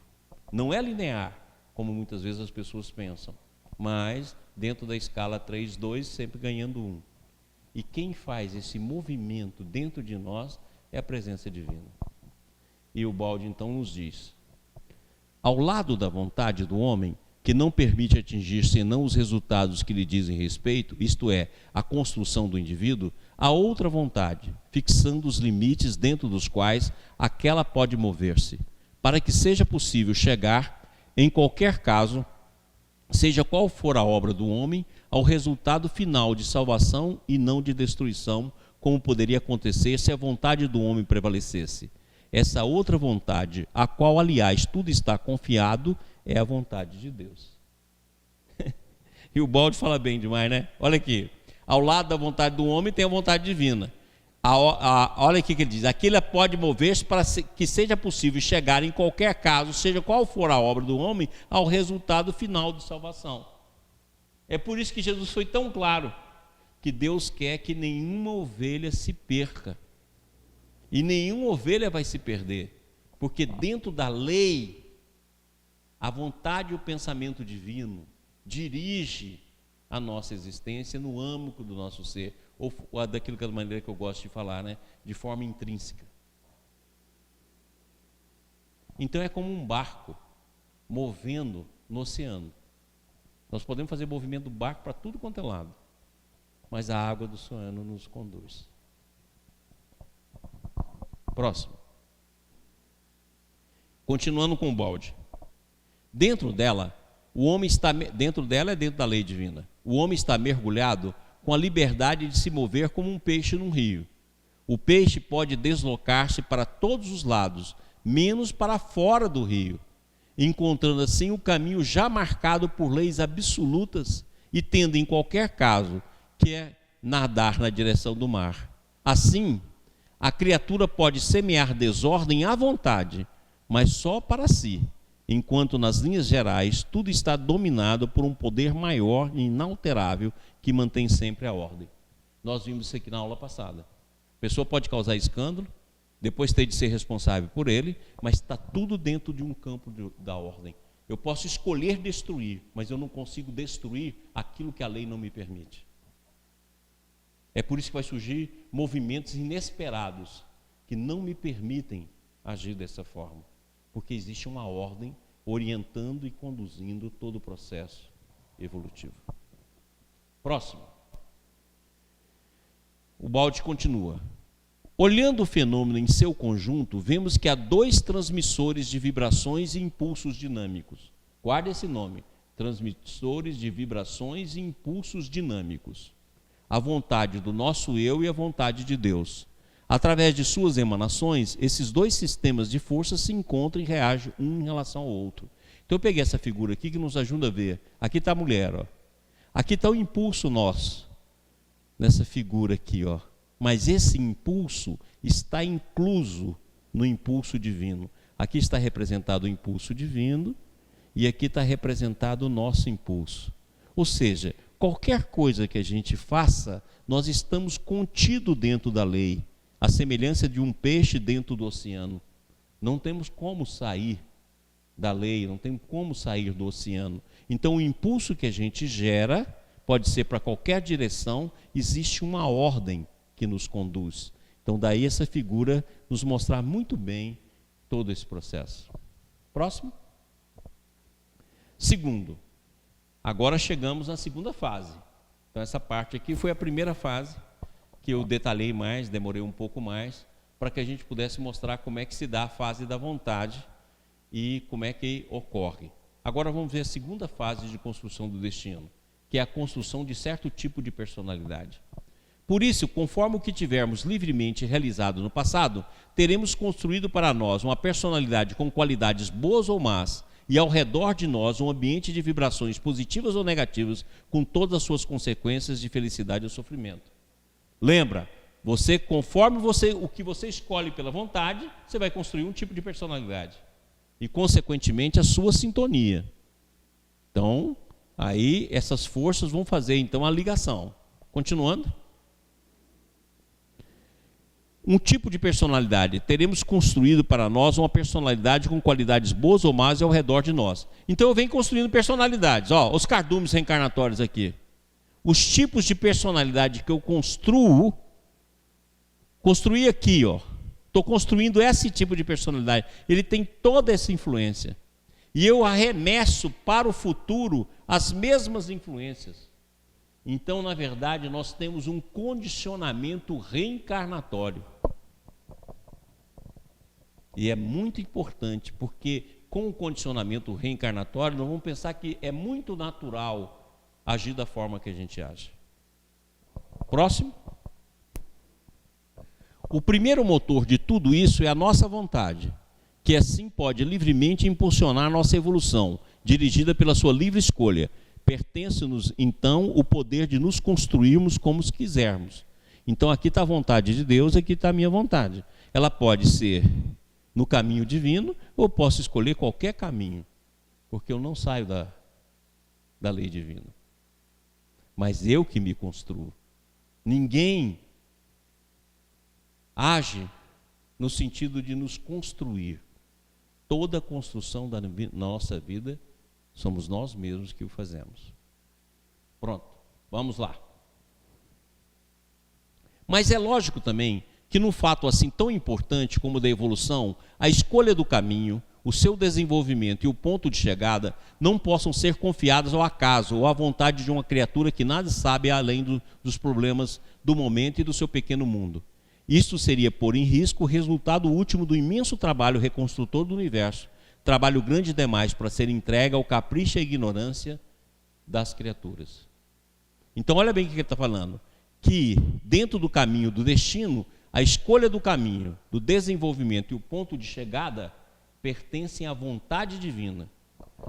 Não é linear, como muitas vezes as pessoas pensam, mas dentro da escala 3, 2, sempre ganhando 1. E quem faz esse movimento dentro de nós é a presença divina. E o balde então nos diz: ao lado da vontade do homem, que não permite atingir senão os resultados que lhe dizem respeito, isto é, a construção do indivíduo, há outra vontade, fixando os limites dentro dos quais aquela pode mover-se, para que seja possível chegar, em qualquer caso, seja qual for a obra do homem, ao resultado final de salvação e não de destruição, como poderia acontecer se a vontade do homem prevalecesse. Essa outra vontade, a qual, aliás, tudo está confiado, é a vontade de Deus. E o balde fala bem demais, né? Olha aqui, ao lado da vontade do homem tem a vontade divina. Olha aqui que ele diz: aquilo pode mover-se para que seja possível chegar em qualquer caso, seja qual for a obra do homem, ao resultado final de salvação. É por isso que Jesus foi tão claro, que Deus quer que nenhuma ovelha se perca. E nenhuma ovelha vai se perder, porque dentro da lei, a vontade e o pensamento divino dirige a nossa existência no âmago do nosso ser, ou daquilo que é a maneira que eu gosto de falar, né? De forma intrínseca. Então é como um barco movendo no oceano. Nós podemos fazer movimento do barco para tudo quanto é lado, mas a água do oceano nos conduz. Próximo. Continuando com o balde. Dentro dela, o homem está dentro dela é dentro da lei divina. O homem está mergulhado com a liberdade de se mover como um peixe num rio. O peixe pode deslocar-se para todos os lados, menos para fora do rio, encontrando assim o caminho já marcado por leis absolutas e tendo em qualquer caso que é nadar na direção do mar. Assim, a criatura pode semear desordem à vontade, mas só para si, enquanto nas linhas gerais tudo está dominado por um poder maior e inalterável que mantém sempre a ordem. Nós vimos isso aqui na aula passada. A pessoa pode causar escândalo, depois ter de ser responsável por ele, mas está tudo dentro de um campo da ordem. Eu posso escolher destruir, mas eu não consigo destruir aquilo que a lei não me permite. É por isso que vai surgir movimentos inesperados que não me permitem agir dessa forma, porque existe uma ordem orientando e conduzindo todo o processo evolutivo. Próximo. O balde continua. Olhando o fenômeno em seu conjunto, vemos que há 2 transmissores de vibrações e impulsos dinâmicos. Guarde esse nome: transmissores de vibrações e impulsos dinâmicos. A vontade do nosso eu e a vontade de Deus. Através de suas emanações, esses 2 sistemas de força se encontram e reagem um em relação ao outro. Então eu peguei essa figura aqui que nos ajuda a ver. Aqui está a mulher, ó. Aqui está o impulso nosso, nessa figura aqui, ó. Mas esse impulso está incluso no impulso divino. Aqui está representado o impulso divino e aqui está representado o nosso impulso. Ou seja, qualquer coisa que a gente faça, nós estamos contidos dentro da lei, a semelhança de um peixe dentro do oceano. Não temos como sair da lei, não temos como sair do oceano. Então o impulso que a gente gera pode ser para qualquer direção, existe uma ordem que nos conduz. Então daí essa figura nos mostrar muito bem todo esse processo. Próximo. Segundo, agora chegamos na segunda fase. Então essa parte aqui foi a primeira fase, que eu detalhei mais, demorei um pouco mais, para que a gente pudesse mostrar como é que se dá a fase da vontade e como é que ocorre. Agora vamos ver a segunda fase de construção do destino, que é a construção de certo tipo de personalidade. Por isso, conforme o que tivermos livremente realizado no passado, teremos construído para nós uma personalidade com qualidades boas ou más, e ao redor de nós um ambiente de vibrações positivas ou negativas, com todas as suas consequências de felicidade ou sofrimento. Lembra, conforme o que você escolhe pela vontade, você vai construir um tipo de personalidade. E, consequentemente, a sua sintonia. Então, aí essas forças vão fazer, então, a ligação. Continuando. Um tipo de personalidade. Teremos construído para nós uma personalidade com qualidades boas ou más ao redor de nós. Então eu venho construindo personalidades. Ó, os cardumes reencarnatórios aqui. Os tipos de personalidade que eu construí aqui, ó. Estou construindo esse tipo de personalidade. Ele tem toda essa influência. E eu arremesso para o futuro as mesmas influências. Então, na verdade, nós temos um condicionamento reencarnatório. E é muito importante, porque com o condicionamento reencarnatório, nós vamos pensar que é muito natural agir da forma que a gente age. Próximo. O primeiro motor de tudo isso é a nossa vontade, que assim pode livremente impulsionar a nossa evolução, dirigida pela sua livre escolha. Pertence-nos, então, o poder de nos construirmos como quisermos. Então, aqui está a vontade de Deus, aqui está a minha vontade. Ela pode ser no caminho divino, ou posso escolher qualquer caminho, porque eu não saio da lei divina. Mas eu que me construo. Ninguém age no sentido de nos construir. Toda a construção da nossa vida somos nós mesmos que o fazemos. Pronto, vamos lá. Mas é lógico também que num fato assim tão importante como o da evolução, a escolha do caminho, o seu desenvolvimento e o ponto de chegada não possam ser confiadas ao acaso ou à vontade de uma criatura que nada sabe além dos problemas do momento e do seu pequeno mundo. Isto seria pôr em risco o resultado último do imenso trabalho reconstrutor do universo, trabalho grande demais para ser entregue ao capricho e à ignorância das criaturas. Então olha bem o que ele está falando, que dentro do caminho do destino, a escolha do caminho, do desenvolvimento e o ponto de chegada pertencem à vontade divina.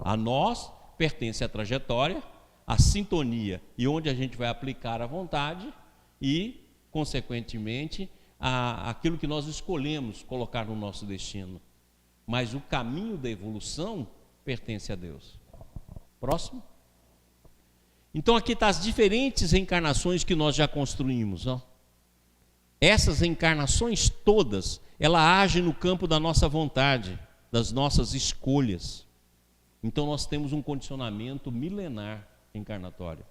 A nós pertence a trajetória, a sintonia e onde a gente vai aplicar a vontade e, consequentemente, aquilo que nós escolhemos colocar no nosso destino. Mas o caminho da evolução pertence a Deus. Próximo. Então aqui estão as diferentes reencarnações que nós já construímos. Ó. Essas reencarnações todas, ela age no campo da nossa vontade, das nossas escolhas. Então nós temos um condicionamento milenar encarnatório.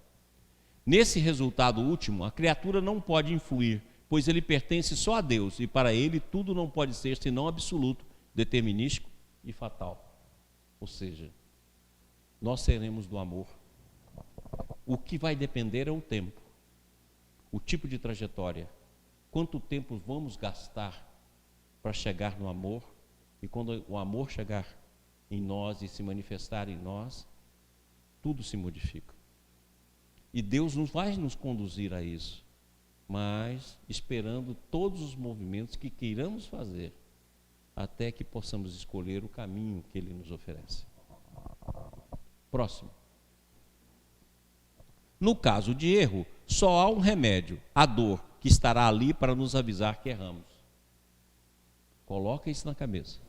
Nesse resultado último, a criatura não pode influir, pois ele pertence só a Deus, e para ele tudo não pode ser senão absoluto, determinístico e fatal. Ou seja, nós seremos do amor. O que vai depender é o tempo, o tipo de trajetória, quanto tempo vamos gastar para chegar no amor, e quando o amor chegar em nós e se manifestar em nós, tudo se modifica. E Deus não vai nos conduzir a isso, mas esperando todos os movimentos que queiramos fazer, até que possamos escolher o caminho que Ele nos oferece. Próximo. No caso de erro, só há um remédio, a dor, que estará ali para nos avisar que erramos. Coloca isso na cabeça.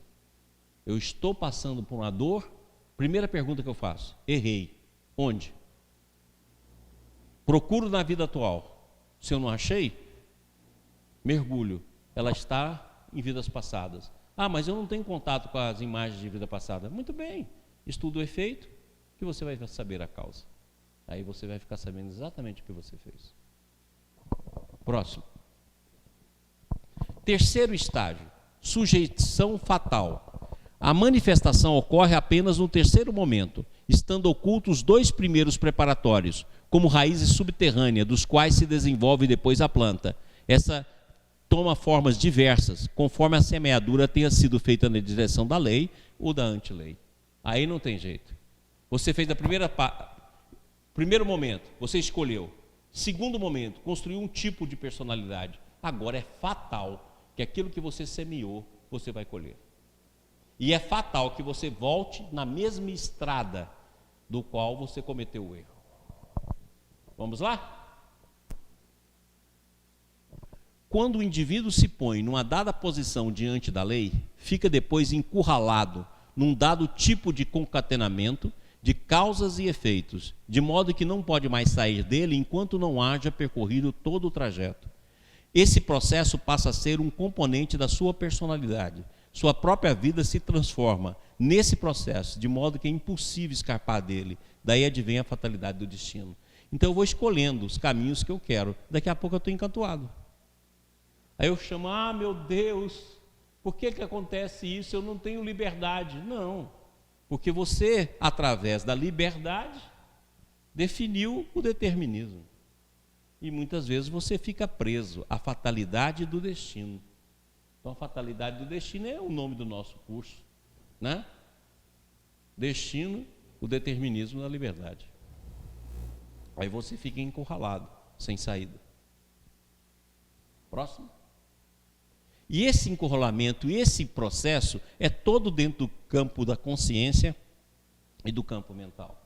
Eu estou passando por uma dor, primeira pergunta que eu faço, errei. Onde? Procuro na vida atual. Se eu não achei, mergulho. Ela está em vidas passadas. Ah, mas eu não tenho contato com as imagens de vida passada. Muito bem, estuda o efeito, que você vai saber a causa. Aí você vai ficar sabendo exatamente o que você fez. Próximo. Terceiro estágio, sujeição fatal. A manifestação ocorre apenas no terceiro momento, estando ocultos os 2 primeiros preparatórios, como raízes subterrâneas, dos quais se desenvolve depois a planta. Essa toma formas diversas, conforme a semeadura tenha sido feita na direção da lei ou da antilei. Aí não tem jeito. Você fez a primeiro momento, você escolheu. Segundo momento, construiu um tipo de personalidade. Agora é fatal que aquilo que você semeou, você vai colher. E é fatal que você volte na mesma estrada do qual você cometeu o erro. Vamos lá? Quando o indivíduo se põe numa dada posição diante da lei, fica depois encurralado num dado tipo de concatenamento de causas e efeitos, de modo que não pode mais sair dele enquanto não haja percorrido todo o trajeto. Esse processo passa a ser um componente da sua personalidade. Sua própria vida se transforma nesse processo, de modo que é impossível escapar dele. Daí advém a fatalidade do destino. Então eu vou escolhendo os caminhos que eu quero. Daqui a pouco eu estou encantoado. Aí eu chamo, meu Deus, por que acontece isso? Eu não tenho liberdade. Não, porque você, através da liberdade, definiu o determinismo. E muitas vezes você fica preso à fatalidade do destino. Então a fatalidade do destino é o nome do nosso curso, né? Destino, o determinismo da liberdade. Aí você fica encurralado, sem saída. Próximo. E esse encurralamento, esse processo é todo dentro do campo da consciência e do campo mental.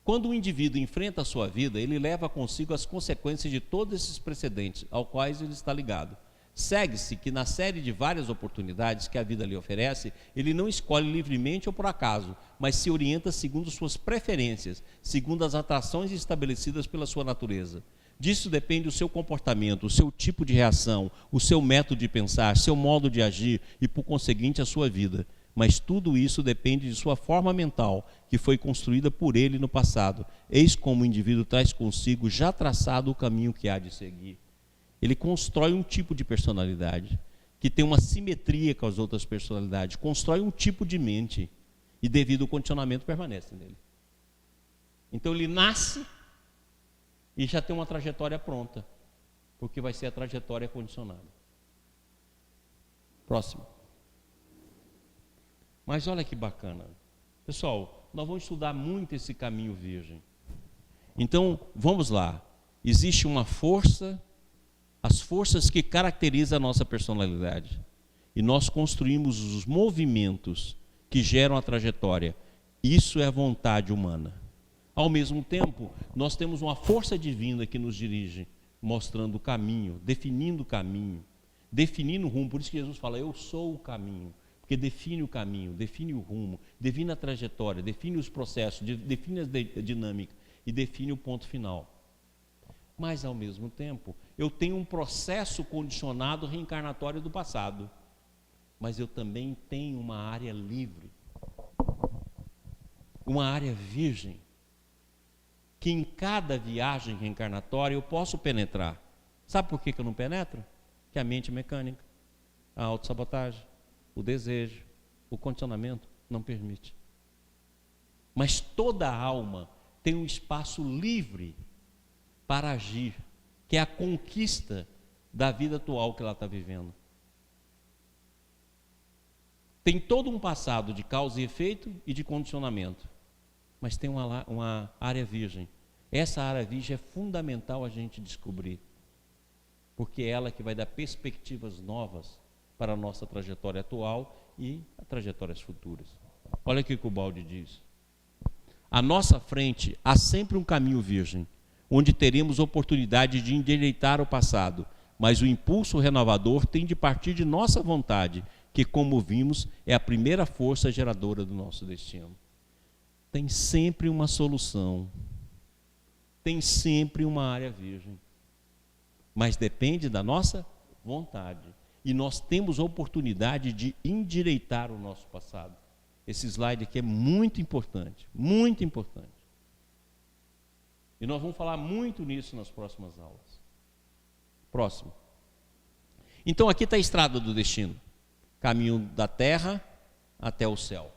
Quando o indivíduo enfrenta a sua vida, ele leva consigo as consequências de todos esses precedentes, aos quais ele está ligado. Segue-se que na série de várias oportunidades que a vida lhe oferece, ele não escolhe livremente ou por acaso, mas se orienta segundo suas preferências, segundo as atrações estabelecidas pela sua natureza. Disso depende o seu comportamento, o seu tipo de reação, o seu método de pensar, seu modo de agir e, por conseguinte, a sua vida. Mas tudo isso depende de sua forma mental, que foi construída por ele no passado. Eis como o indivíduo traz consigo já traçado o caminho que há de seguir. Ele constrói um tipo de personalidade, que tem uma simetria com as outras personalidades, constrói um tipo de mente, e devido ao condicionamento permanece nele. Então ele nasce e já tem uma trajetória pronta, porque vai ser a trajetória condicionada. Próximo. Mas olha que bacana. Pessoal, nós vamos estudar muito esse caminho virgem. Então, vamos lá. Existe uma força, as forças que caracterizam a nossa personalidade. E nós construímos os movimentos que geram a trajetória. Isso é a vontade humana. Ao mesmo tempo, nós temos uma força divina que nos dirige, mostrando o caminho, definindo o rumo. Por isso que Jesus fala, eu sou o caminho. Porque define o caminho, define o rumo, define a trajetória, define os processos, define a dinâmica e define o ponto final. Mas, ao mesmo tempo, eu tenho um processo condicionado reencarnatório do passado. Mas eu também tenho uma área livre, uma área virgem, que em cada viagem reencarnatória eu posso penetrar. Sabe por que eu não penetro? Que a mente é mecânica, a autossabotagem, o desejo, o condicionamento não permite. Mas toda alma tem um espaço livre para agir, que é a conquista da vida atual que ela está vivendo. Tem todo um passado de causa e efeito e de condicionamento, mas tem uma área virgem. Essa área virgem é fundamental a gente descobrir, porque é ela que vai dar perspectivas novas para a nossa trajetória atual e as trajetórias futuras. Olha o que o Baldi diz. À nossa frente há sempre um caminho virgem, onde teremos oportunidade de endireitar o passado, mas o impulso renovador tem de partir de nossa vontade, que, como vimos, é a primeira força geradora do nosso destino. Tem sempre uma solução, tem sempre uma área virgem, mas depende da nossa vontade. E nós temos a oportunidade de endireitar o nosso passado. Esse slide aqui é muito importante, muito importante. E nós vamos falar muito nisso nas próximas aulas. Próximo. Então aqui está a estrada do destino. Caminho da terra até o céu.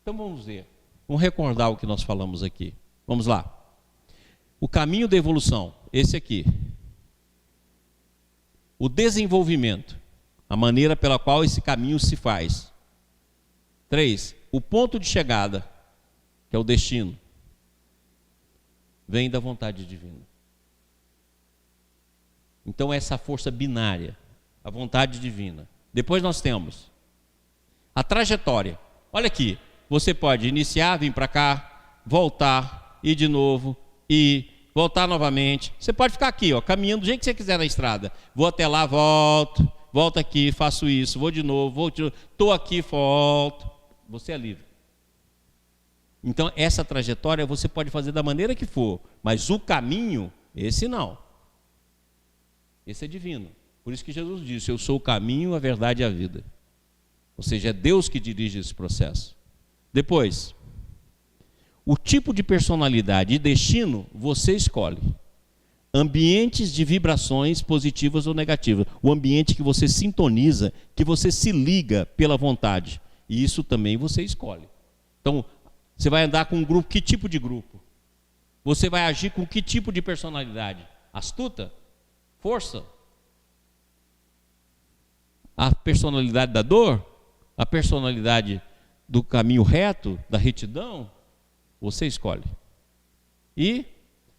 Então vamos ver. Vamos recordar o que nós falamos aqui. Vamos lá. O caminho da evolução, esse aqui. O desenvolvimento, a maneira pela qual esse caminho se faz. 3. O ponto de chegada, que é o destino, vem da vontade divina. Então essa força binária, a vontade divina. Depois nós temos a trajetória. Olha aqui, você pode iniciar, vir para cá, voltar, ir de novo, ir, voltar novamente. Você pode ficar aqui, ó, caminhando do jeito que você quiser na estrada. Vou até lá, volto aqui, faço isso, vou de novo, estou aqui, volto. Você é livre. Então essa trajetória você pode fazer da maneira que for, mas o caminho, esse não. Esse é divino. Por isso que Jesus disse, eu sou o caminho, a verdade e a vida. Ou seja, é Deus que dirige esse processo. Depois, o tipo de personalidade e destino você escolhe. Ambientes de vibrações positivas ou negativas. O ambiente que você sintoniza, que você se liga pela vontade. E isso também você escolhe. Então, você vai andar com um grupo, que tipo de grupo? Você vai agir com que tipo de personalidade? Astuta? Força? A personalidade da dor? A personalidade do caminho reto, da retidão? Você escolhe. E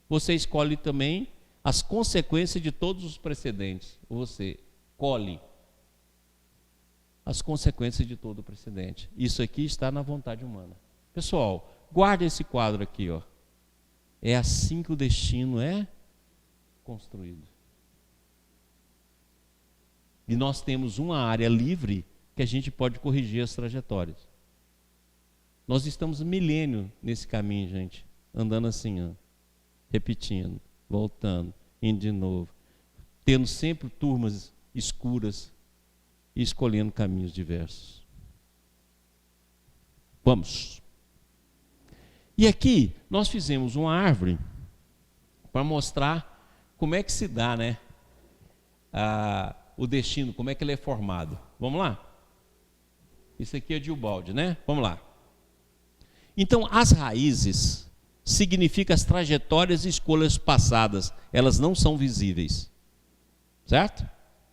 você escolhe também as consequências de todos os precedentes. Você colhe as consequências de todo o precedente. Isso aqui está na vontade humana. Pessoal, guarde esse quadro aqui, ó. É assim que o destino é construído. E nós temos uma área livre que a gente pode corrigir as trajetórias. Nós estamos milênio nesse caminho, gente, andando assim, ó, repetindo, voltando, indo de novo, tendo sempre turmas escuras e escolhendo caminhos diversos. Vamos. E aqui nós fizemos uma árvore para mostrar como é que se dá, né, o destino, como é que ele é formado. Vamos lá? Isso aqui é de Ubaldi, né? Vamos lá. Então, as raízes significam as trajetórias e escolhas passadas. Elas não são visíveis. Certo?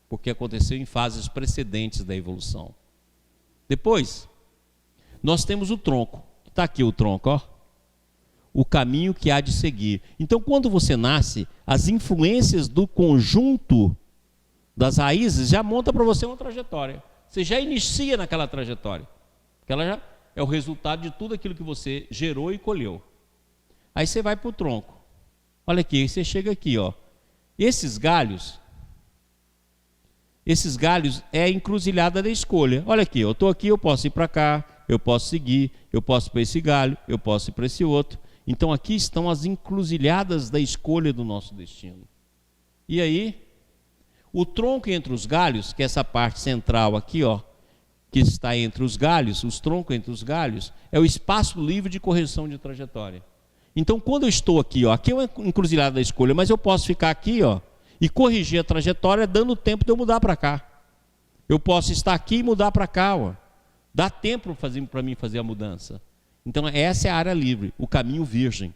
Porque aconteceu em fases precedentes da evolução. Depois, nós temos o tronco. Está aqui o tronco, ó. O caminho que há de seguir. Então, quando você nasce, as influências do conjunto das raízes já monta para você uma trajetória. Você já inicia naquela trajetória. Porque ela já é o resultado de tudo aquilo que você gerou e colheu. Aí você vai para o tronco. Olha aqui, você chega aqui, ó. Esses galhos é a encruzilhada da escolha. Olha aqui, eu estou aqui, eu posso ir para cá, eu posso seguir, eu posso ir para esse galho, eu posso ir para esse outro. Então aqui estão as encruzilhadas da escolha do nosso destino. E aí, o tronco entre os galhos, que é essa parte central aqui, ó, que está entre os galhos, os troncos entre os galhos, é o espaço livre de correção de trajetória. Então, quando eu estou aqui, ó, aqui é uma encruzilhada da escolha, mas eu posso ficar aqui, ó, e corrigir a trajetória dando tempo de eu mudar para cá. Eu posso estar aqui e mudar para cá, ó. Dá tempo para mim fazer a mudança. Então, essa é a área livre, o caminho virgem.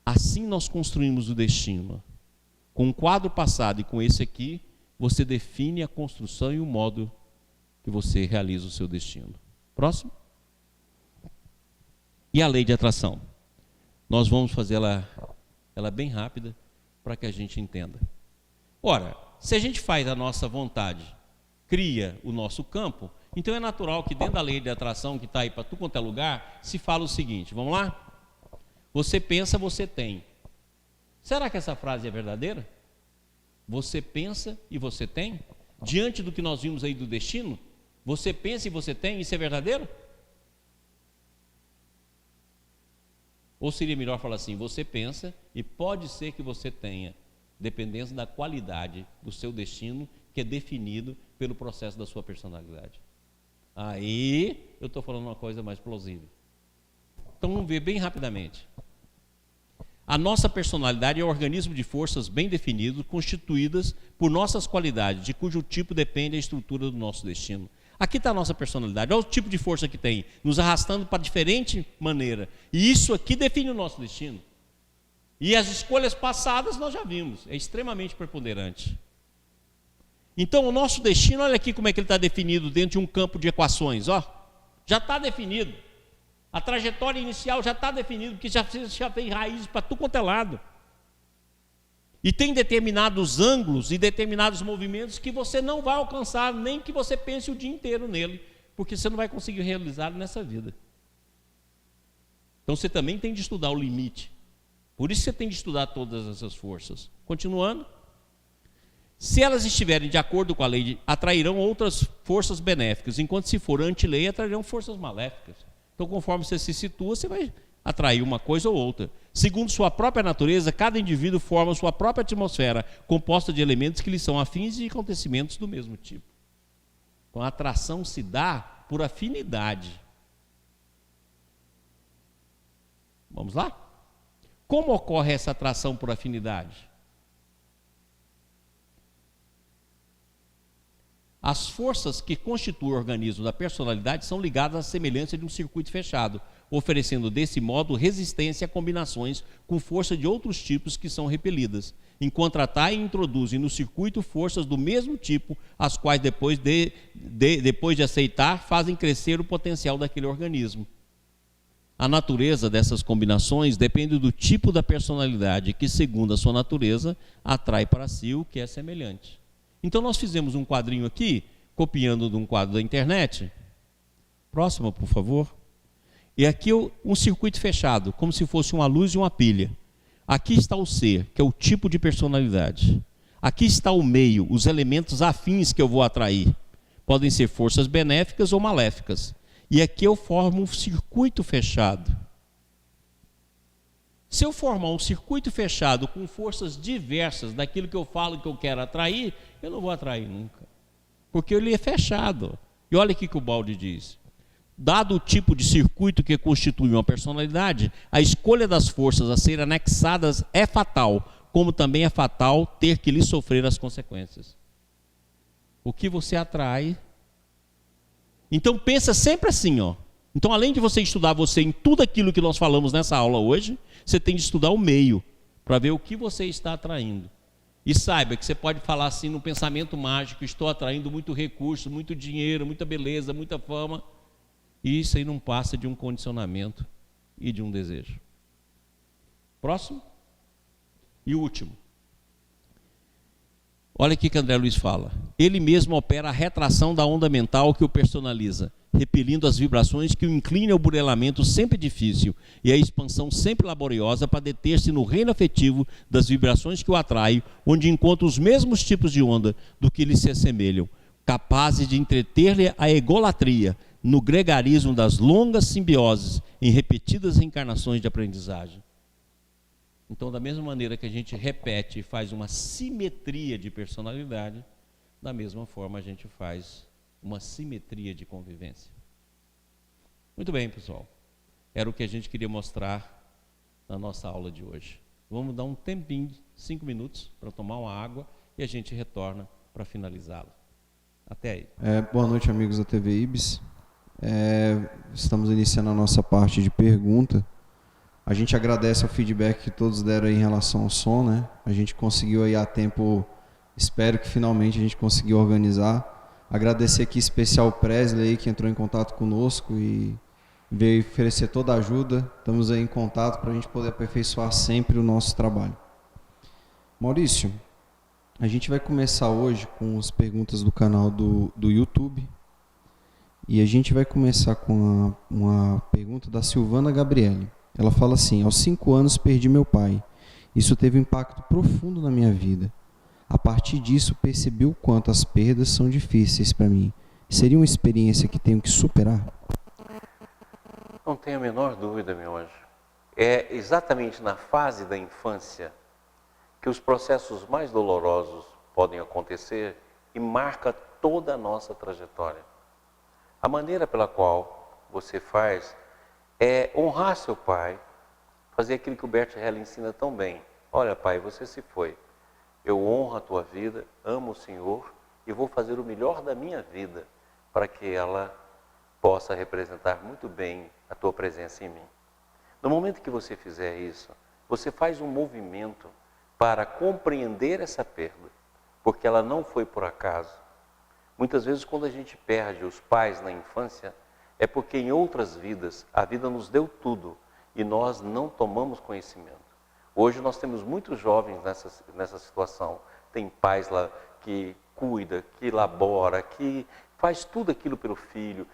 Assim nós construímos o destino. Com o quadro passado e com esse aqui, você define a construção e o modo que você realiza o seu destino. Próximo. E a lei de atração? Nós vamos fazer ela bem rápida para que a gente entenda. Ora, se a gente faz a nossa vontade, cria o nosso campo, então é natural que dentro da lei de atração, que está aí para tudo quanto é lugar, se fala o seguinte, vamos lá? Você pensa, você tem. Será que essa frase é verdadeira? Você pensa e você tem? Diante do que nós vimos aí do destino, você pensa e você tem, isso é verdadeiro? Ou seria melhor falar assim, você pensa e pode ser que você tenha, dependendo da qualidade do seu destino, que é definido pelo processo da sua personalidade. Aí eu estou falando uma coisa mais plausível. Então vamos ver bem rapidamente. A nossa personalidade é um organismo de forças bem definido, constituídas por nossas qualidades, de cujo tipo depende a estrutura do nosso destino. Aqui está a nossa personalidade, olha o tipo de força que tem, nos arrastando para diferente maneira. E isso aqui define o nosso destino. E as escolhas passadas nós já vimos, é extremamente preponderante. Então o nosso destino, olha aqui como é que ele está definido dentro de um campo de equações, ó. Já está definido. A trajetória inicial já está definida, porque já tem raízes para tudo quanto é lado. E tem determinados ângulos e determinados movimentos que você não vai alcançar, nem que você pense o dia inteiro nele, porque você não vai conseguir realizar nessa vida. Então você também tem de estudar o limite. Por isso você tem de estudar todas essas forças. Continuando. Se elas estiverem de acordo com a lei, atrairão outras forças benéficas, enquanto se for anti-lei, atrairão forças maléficas. Então, conforme você se situa, você vai atrair uma coisa ou outra. Segundo sua própria natureza, cada indivíduo forma sua própria atmosfera, composta de elementos que lhe são afins e acontecimentos do mesmo tipo. Então, a atração se dá por afinidade. Vamos lá? Como ocorre essa atração por afinidade? As forças que constituem o organismo da personalidade são ligadas à semelhança de um circuito fechado, oferecendo desse modo resistência a combinações com força de outros tipos que são repelidas, enquanto atraem e introduzem no circuito forças do mesmo tipo, as quais depois de aceitar, fazem crescer o potencial daquele organismo. A natureza dessas combinações depende do tipo da personalidade, que, segundo a sua natureza, atrai para si o que é semelhante. Então nós fizemos um quadrinho aqui, copiando de um quadro da internet. Próximo, por favor. E aqui um circuito fechado, como se fosse uma luz e uma pilha. Aqui está o ser, que é o tipo de personalidade. Aqui está o meio, os elementos afins que eu vou atrair. Podem ser forças benéficas ou maléficas. E aqui eu formo um circuito fechado. Se eu formar um circuito fechado com forças diversas daquilo que eu falo que eu quero atrair, eu não vou atrair nunca. Porque ele é fechado. E olha aqui que o Baldi diz. Dado o tipo de circuito que constitui uma personalidade, a escolha das forças a serem anexadas é fatal, como também é fatal ter que lhe sofrer as consequências. O que você atrai. Então pensa sempre assim, ó. Então, além de você estudar você em tudo aquilo que nós falamos nessa aula hoje, você tem de estudar o meio, para ver o que você está atraindo. E saiba que você pode falar assim no pensamento mágico, estou atraindo muito recurso, muito dinheiro, muita beleza, muita fama. E isso aí não passa de um condicionamento e de um desejo. Próximo. E último. Olha aqui que André Luiz fala. Ele mesmo opera a retração da onda mental que o personaliza, repelindo as vibrações que o inclinam ao burelamento sempre difícil e a expansão sempre laboriosa para deter-se no reino afetivo das vibrações que o atraem, onde encontra os mesmos tipos de onda do que lhe se assemelham, capazes de entreter-lhe a egolatria no gregarismo das longas simbioses em repetidas reencarnações de aprendizagem. Então, da mesma maneira que a gente repete e faz uma simetria de personalidade, da mesma forma a gente faz uma simetria de convivência. Muito bem, pessoal. Era o que a gente queria mostrar na nossa aula de hoje. Vamos dar um tempinho, 5 minutos, para tomar uma água e a gente retorna para finalizá-la. Até aí. Boa noite, amigos da TV Ibis. Estamos iniciando a nossa parte de pergunta. A gente agradece o feedback que todos deram aí em relação ao som, né? A gente conseguiu aí a tempo, espero que finalmente a gente conseguiu organizar. Agradecer aqui em especial o Presley aí, que entrou em contato conosco e veio oferecer toda a ajuda. Estamos aí em contato para a gente poder aperfeiçoar sempre o nosso trabalho. Maurício, a gente vai começar hoje com as perguntas do canal do YouTube. E a gente vai começar com uma pergunta da Silvana Gabriele. Ela fala assim: aos 5 anos perdi meu pai. Isso teve um impacto profundo na minha vida. A partir disso, percebi o quanto as perdas são difíceis para mim. Seria uma experiência que tenho que superar? Não tenho a menor dúvida, meu anjo. É exatamente na fase da infância que os processos mais dolorosos podem acontecer e marca toda a nossa trajetória. A maneira pela qual você faz é honrar seu pai, fazer aquilo que o Bert Helling ensina tão bem. Olha, pai, você se foi. Eu honro a tua vida, amo o Senhor e vou fazer o melhor da minha vida. para que ela possa representar muito bem a tua presença em mim. No momento que você fizer isso, você faz um movimento para compreender essa perda, porque ela não foi por acaso. Muitas vezes, quando a gente perde os pais na infância, é porque em outras vidas a vida nos deu tudo e nós não tomamos conhecimento. Hoje nós temos muitos jovens nessa situação. Tem pais lá que cuida, que elabora, que faz tudo aquilo pelo filho,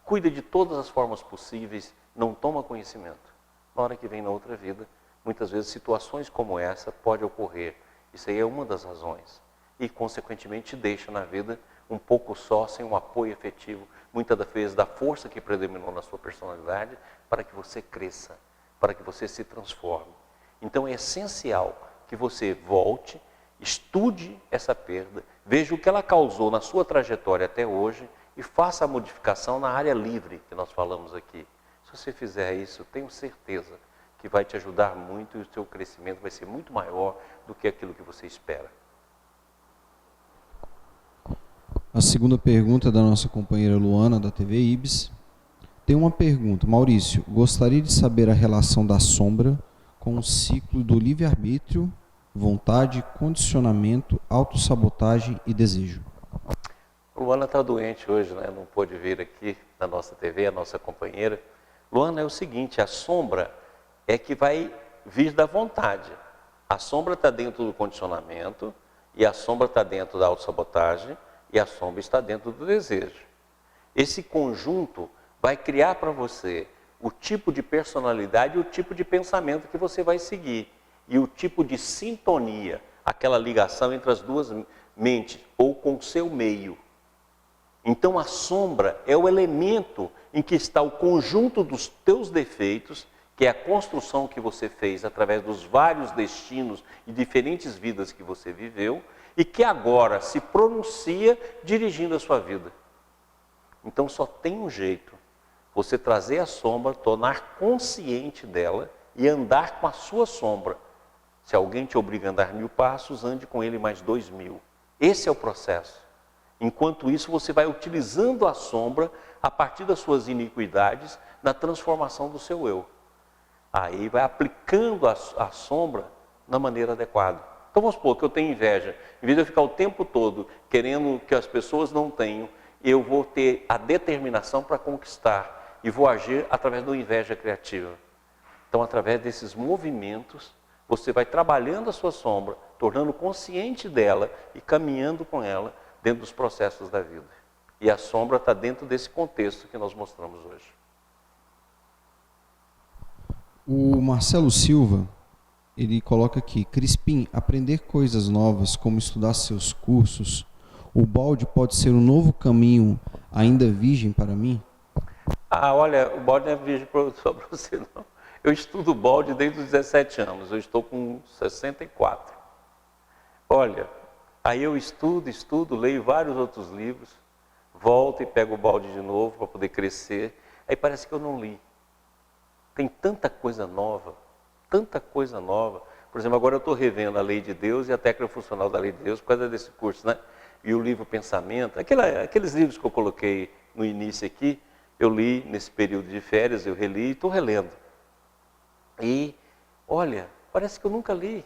cuida de todas as formas possíveis, não toma conhecimento. Na hora que vem na outra vida, muitas vezes situações como essa podem ocorrer. Isso aí é uma das razões. E, consequentemente, deixa na vida um pouco só, sem um apoio efetivo, muitas das vezes da força que predominou na sua personalidade, para que você cresça, para que você se transforme. Então é essencial que você volte, estude essa perda, veja o que ela causou na sua trajetória até hoje e faça a modificação na área livre que nós falamos aqui. Se você fizer isso, tenho certeza que vai te ajudar muito e o seu crescimento vai ser muito maior do que aquilo que você espera. A segunda pergunta é da nossa companheira Luana, da TV Ibis. Tem uma pergunta. Maurício, gostaria de saber a relação da sombra com o ciclo do livre-arbítrio, vontade, condicionamento, autossabotagem e desejo. Luana está doente hoje, né? Não pôde vir aqui na nossa TV, a nossa companheira. Luana, é o seguinte, a sombra é que vai vir da vontade. A sombra está dentro do condicionamento, e a sombra está dentro da autossabotagem, e a sombra está dentro do desejo. Esse conjunto vai criar para você o tipo de personalidade e o tipo de pensamento que você vai seguir. E o tipo de sintonia, aquela ligação entre as duas mentes, ou com o seu meio. Então a sombra é o elemento em que está o conjunto dos teus defeitos, que é a construção que você fez através dos vários destinos e diferentes vidas que você viveu, e que agora se pronuncia dirigindo a sua vida. Então só tem um jeito, você trazer a sombra, tornar consciente dela e andar com a sua sombra. Se alguém te obriga a andar 1000 passos, ande com ele mais 2000. Esse é o processo. Enquanto isso, você vai utilizando a sombra a partir das suas iniquidades na transformação do seu eu. Aí vai aplicando a sombra na maneira adequada. Então vamos supor que eu tenho inveja. Em vez de eu ficar o tempo todo querendo que as pessoas não tenham, eu vou ter a determinação para conquistar e vou agir através da inveja criativa. Então, através desses movimentos, você vai trabalhando a sua sombra, tornando consciente dela e caminhando com ela dentro dos processos da vida. E a sombra está dentro desse contexto que nós mostramos hoje. O Marcelo Silva, ele coloca aqui, Crispim, aprender coisas novas, como estudar seus cursos, o balde pode ser um novo caminho ainda virgem para mim? Ah, olha, o balde não é virgem só para você não. Eu estudo balde desde os 17 anos, eu estou com 64. Olha, aí eu estudo, leio vários outros livros, volto e pego o balde de novo para poder crescer, aí parece que eu não li. Tem tanta coisa nova, Por exemplo, agora eu estou revendo a Lei de Deus e a técnica funcional da Lei de Deus por causa desse curso, né? E o livro Pensamento, aqueles livros que eu coloquei no início aqui, eu li nesse período de férias, eu reli e estou relendo. E, olha, parece que eu nunca li.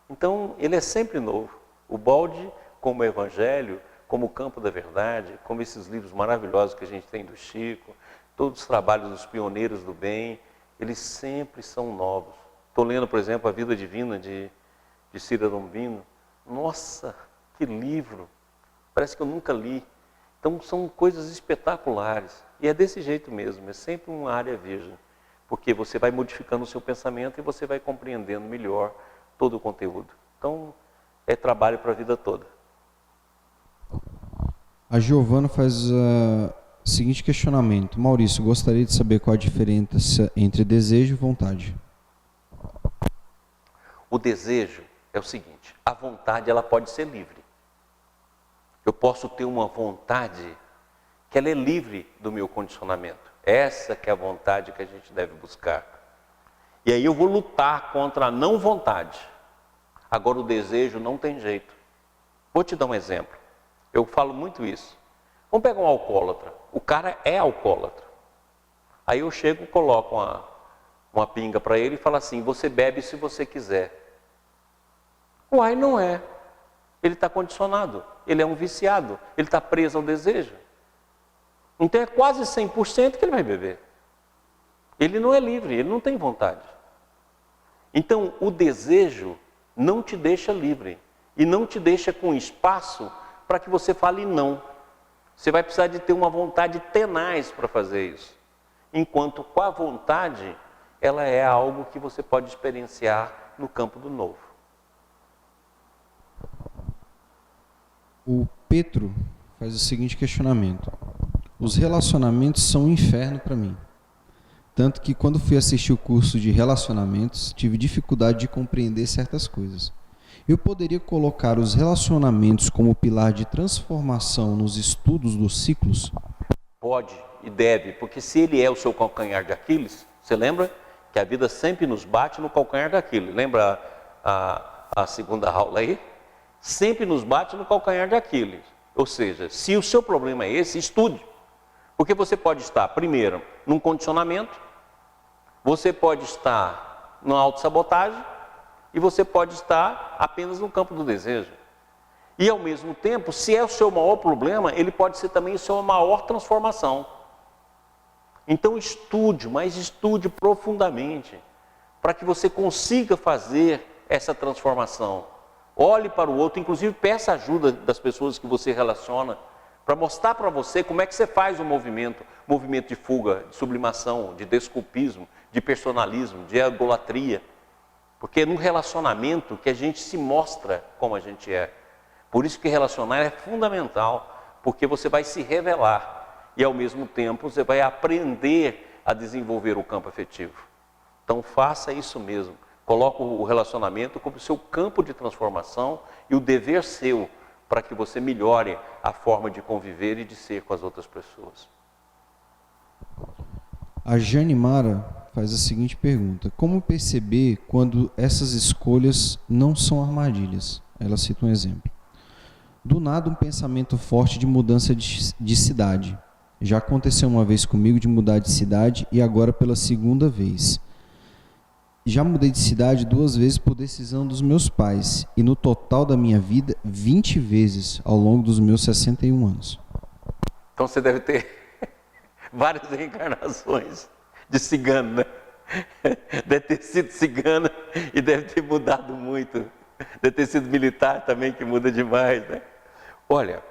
Então, ele é sempre novo. O balde, como o Evangelho, como o Campo da Verdade, como esses livros maravilhosos que a gente tem do Chico, todos os trabalhos dos pioneiros do bem, eles sempre são novos. Estou lendo, por exemplo, A Vida Divina de Cira Lombino. Nossa, que livro! Parece que eu nunca li. Então, são coisas espetaculares. E é desse jeito mesmo, é sempre uma área virgem. Porque você vai modificando o seu pensamento e você vai compreendendo melhor todo o conteúdo. Então, é trabalho para a vida toda. A Giovana faz o seguinte questionamento. Maurício, gostaria de saber qual a diferença entre desejo e vontade. O desejo é o seguinte, a vontade ela pode ser livre. Eu posso ter uma vontade que ela é livre do meu condicionamento. Essa que é a vontade que a gente deve buscar. E aí eu vou lutar contra a não vontade. Agora o desejo não tem jeito. Vou te dar um exemplo. Eu falo muito isso. Vamos pegar um alcoólatra. O cara é alcoólatra. Aí eu chego e coloco uma pinga para ele e falo assim, você bebe se você quiser. Uai, não é. Ele está condicionado. Ele é um viciado. Ele está preso ao desejo. Então é quase 100% que ele vai beber. Ele não é livre, ele não tem vontade. Então o desejo não te deixa livre. E não te deixa com espaço para que você fale não. Você vai precisar de ter uma vontade tenaz para fazer isso. Enquanto com a vontade, ela é algo que você pode experienciar no campo do novo. O Petro faz o seguinte questionamento. Os relacionamentos são um inferno para mim. Tanto que quando fui assistir o curso de relacionamentos, tive dificuldade de compreender certas coisas. Eu poderia colocar os relacionamentos como pilar de transformação nos estudos dos ciclos? Pode e deve, porque se ele é o seu calcanhar de Aquiles, você lembra que a vida sempre nos bate no calcanhar de Aquiles. Lembra a segunda aula aí? Sempre nos bate no calcanhar de Aquiles. Ou seja, se o seu problema é esse, estude. Porque você pode estar, primeiro, num condicionamento, você pode estar numa autossabotagem, e você pode estar apenas no campo do desejo. E ao mesmo tempo, se é o seu maior problema, ele pode ser também a sua maior transformação. Então estude, mas estude profundamente, para que você consiga fazer essa transformação. Olhe para o outro, inclusive peça ajuda das pessoas que você relaciona, para mostrar para você como é que você faz o movimento de fuga, de sublimação, de desculpismo, de personalismo, de egolatria. Porque é no relacionamento que a gente se mostra como a gente é. Por isso que relacionar é fundamental, porque você vai se revelar e ao mesmo tempo você vai aprender a desenvolver o campo afetivo. Então faça isso mesmo. Coloque o relacionamento como seu campo de transformação e o dever seu para que você melhore a forma de conviver e de ser com as outras pessoas. A Jane Mara faz a seguinte pergunta. Como perceber quando essas escolhas não são armadilhas? Ela cita um exemplo. Do nada um pensamento forte de mudança de cidade. Já aconteceu uma vez comigo de mudar de cidade e agora pela segunda vez. Já mudei de cidade 2 vezes por decisão dos meus pais e no total da minha vida 20 vezes ao longo dos meus 61 anos. Então você deve ter várias reencarnações de cigano, né? Deve ter sido cigana e deve ter mudado muito. Deve ter sido militar também, que muda demais, né? Olha,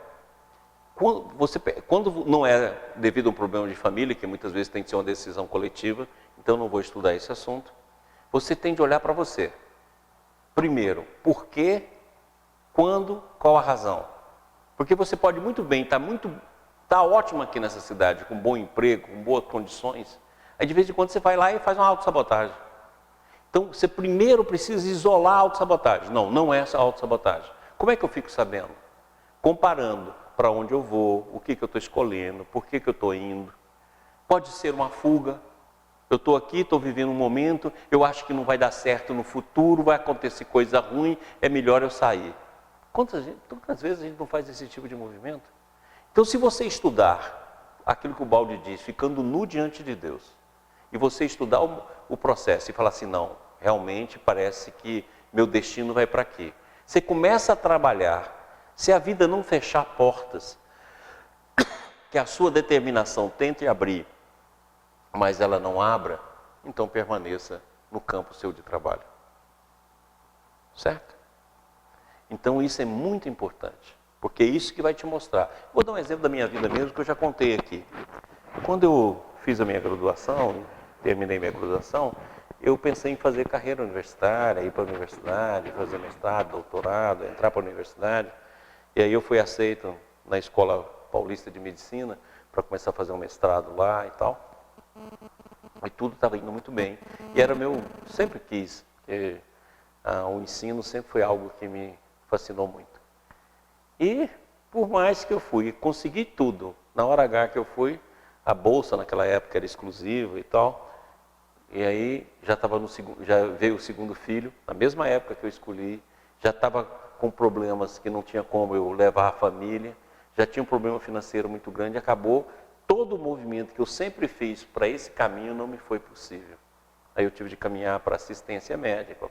quando não é devido a um problema de família, que muitas vezes tem que ser uma decisão coletiva, então não vou estudar esse assunto, você tem de olhar para você. Primeiro, por quê, quando, qual a razão? Porque você pode muito bem estar ótimo aqui nessa cidade, com bom emprego, com boas condições. Aí de vez em quando você vai lá e faz uma autossabotagem. Então você primeiro precisa isolar a autossabotagem. Não é essa autossabotagem. Como é que eu fico sabendo? Comparando para onde eu vou, o que eu estou escolhendo, por que eu estou indo. Pode ser uma fuga. Eu estou aqui, estou vivendo um momento, eu acho que não vai dar certo no futuro, vai acontecer coisa ruim, é melhor eu sair. Quantas vezes a gente não faz esse tipo de movimento? Então, se você estudar aquilo que o Baldi diz, ficando nu diante de Deus, e você estudar o processo e falar assim, não, realmente parece que meu destino vai para aqui. Você começa a trabalhar, se a vida não fechar portas, que a sua determinação tente abrir, mas ela não abra, então permaneça no campo seu de trabalho. Certo? Então isso é muito importante, porque é isso que vai te mostrar. Vou dar um exemplo da minha vida mesmo, que eu já contei aqui. Quando eu fiz a minha graduação, terminei minha graduação, eu pensei em fazer carreira universitária, ir para a universidade, fazer mestrado, doutorado, entrar para a universidade. E aí eu fui aceito na Escola Paulista de Medicina para começar a fazer um mestrado lá e tal. E tudo estava indo muito bem. E era sempre quis. O ensino sempre foi algo que me fascinou muito. E por mais que eu consegui tudo. Na hora H que eu fui, a bolsa naquela época era exclusiva e tal. E aí já veio o segundo filho, na mesma época que eu escolhi, já estava com problemas que não tinha como eu levar a família, já tinha um problema financeiro muito grande, acabou todo o movimento que eu sempre fiz para esse caminho não me foi possível. Aí eu tive de caminhar para assistência médica,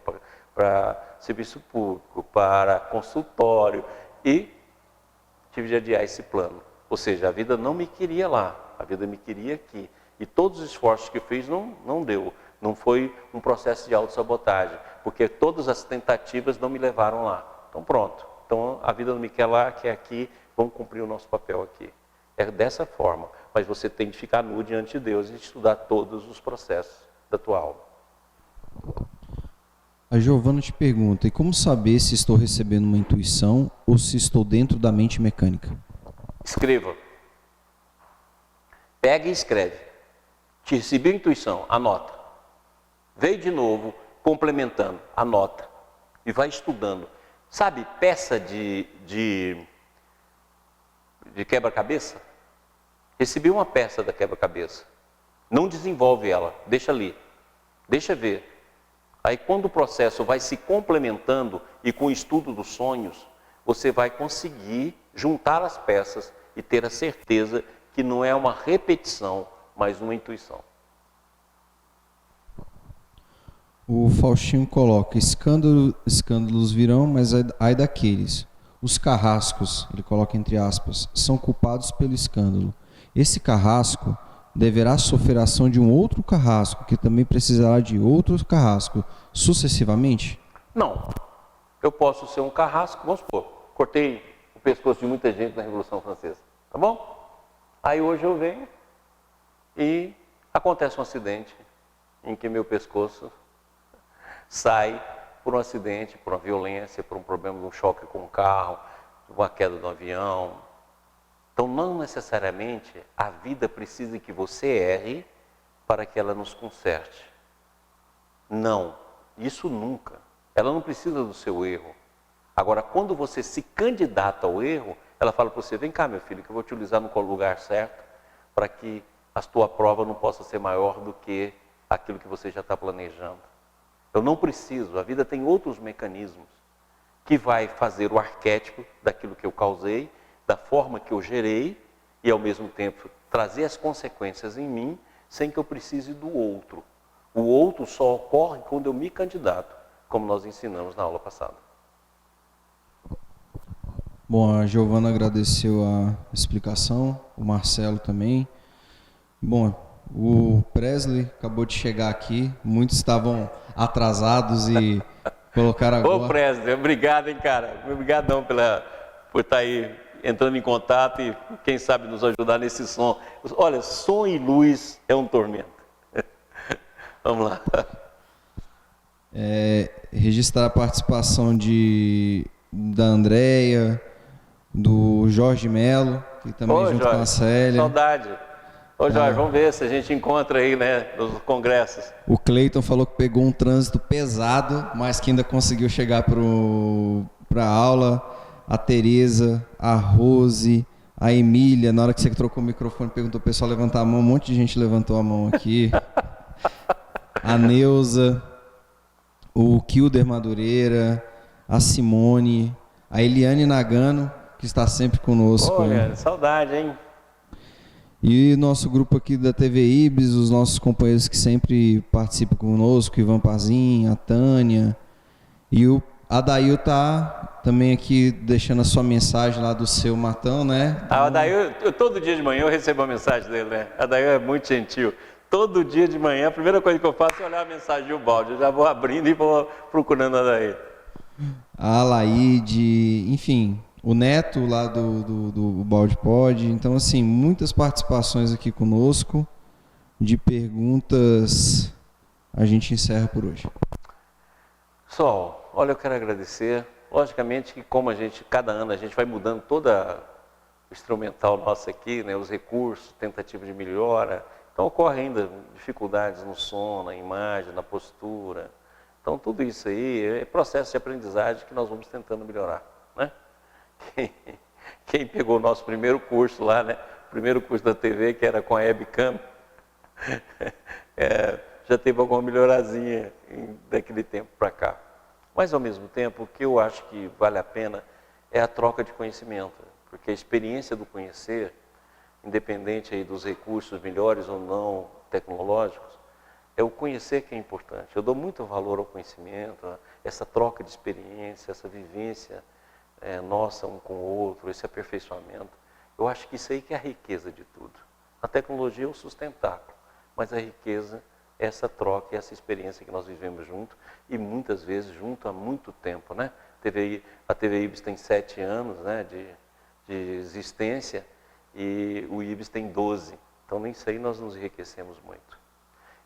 para serviço público, para consultório e tive de adiar esse plano. Ou seja, a vida não me queria lá, a vida me queria aqui. E todos os esforços que eu fiz não deu. Não foi um processo de autossabotagem, porque todas as tentativas não me levaram lá. Então pronto, então a vida não me quer lá, quer aqui, vamos cumprir o nosso papel aqui. É dessa forma, mas você tem de ficar nu diante de Deus e estudar todos os processos da tua alma. A Giovana te pergunta, e como saber se estou recebendo uma intuição ou se estou dentro da mente mecânica? Escreva. Pega e escreve. Te recebi a intuição, anota. Veio de novo, complementando, anota. E vai estudando. Sabe, peça de quebra-cabeça? Recebi uma peça da quebra-cabeça. Não desenvolve ela, deixa ali. Deixa ver. Aí quando o processo vai se complementando e com o estudo dos sonhos, você vai conseguir juntar as peças e ter a certeza que não é uma repetição, mas uma intuição. O Faustinho coloca, escândalos virão, mas ai daqueles. Os carrascos, ele coloca entre aspas, são culpados pelo escândalo. Esse carrasco deverá sofrer a ação de um outro carrasco, que também precisará de outro carrasco, sucessivamente? Não. Eu posso ser um carrasco, vamos supor, cortei o pescoço de muita gente na Revolução Francesa, tá bom? Aí hoje eu venho e acontece um acidente em que meu pescoço sai por um acidente, por uma violência, por um problema de um choque com um carro, uma queda de um avião. Então, não necessariamente a vida precisa que você erre para que ela nos conserte. Não, isso nunca. Ela não precisa do seu erro. Agora, quando você se candidata ao erro, ela fala para você, vem cá meu filho, que eu vou te utilizar no lugar certo, para que a tua prova não possa ser maior do que aquilo que você já está planejando. Eu não preciso, a vida tem outros mecanismos que vai fazer o arquétipo daquilo que eu causei, da forma que eu gerei e ao mesmo tempo trazer as consequências em mim sem que eu precise do outro. O outro só ocorre quando eu me candidato, como nós ensinamos na aula passada. Bom, a Giovana agradeceu a explicação, o Marcelo também. Bom, o Presley acabou de chegar aqui, muitos estavam atrasados e colocaram agora. Ô Presley, obrigado, hein, cara. Obrigadão por estar aí entrando em contato e quem sabe nos ajudar nesse som. Olha, som e luz é um tormento. Vamos lá. Registrar a participação da Andréia, do Jorge Melo, que também junto Jorge, com a Célia. Saudade. Ô Jorge, vamos ver se a gente encontra aí, né, nos congressos. O Cleiton falou que pegou um trânsito pesado, mas que ainda conseguiu chegar para a aula. A Tereza, a Rose, a Emília, na hora que você trocou o microfone, perguntou o pessoal levantar a mão, um monte de gente levantou a mão aqui. A Neuza, o Kilder Madureira, a Simone, a Eliane Nagano, que está sempre conosco. Olha, saudade, hein? E nosso grupo aqui da TV Ibis, os nossos companheiros que sempre participam conosco, Ivan Pazin, a Tânia, e o Adail está também aqui deixando a sua mensagem lá do seu Matão, né? O Adail, todo dia de manhã eu recebo a mensagem dele, né? Adail é muito gentil. Todo dia de manhã, a primeira coisa que eu faço é olhar a mensagem do balde. Eu já vou abrindo e vou procurando a Adail. A Laide, enfim, o Neto lá do Balde Pod. Então, assim, muitas participações aqui conosco. De perguntas, a gente encerra por hoje. Pessoal, olha, eu quero agradecer. Logicamente que como cada ano a gente vai mudando toda o instrumental nosso aqui, né, os recursos, tentativa de melhora. Então ocorre ainda dificuldades no som, na imagem, na postura. Então tudo isso aí é processo de aprendizagem que nós vamos tentando melhorar, né? Quem pegou o nosso primeiro curso lá, né? Primeiro curso da TV, que era com a webcam, já teve alguma melhorazinha daquele tempo para cá. Mas ao mesmo tempo, o que eu acho que vale a pena é a troca de conhecimento. porque a experiência do conhecer, independente aí dos recursos melhores ou não tecnológicos, é o conhecer que é importante. Eu dou muito valor ao conhecimento, essa troca de experiência, essa vivência nossa um com o outro, esse aperfeiçoamento. Eu acho que isso aí que é a riqueza de tudo. A tecnologia é o sustentáculo, mas a riqueza é essa troca, essa experiência que nós vivemos junto e muitas vezes junto há muito tempo, né? A TV IBS tem 7 anos, né, de existência e o IBS tem 12. Então nisso aí nós nos enriquecemos muito.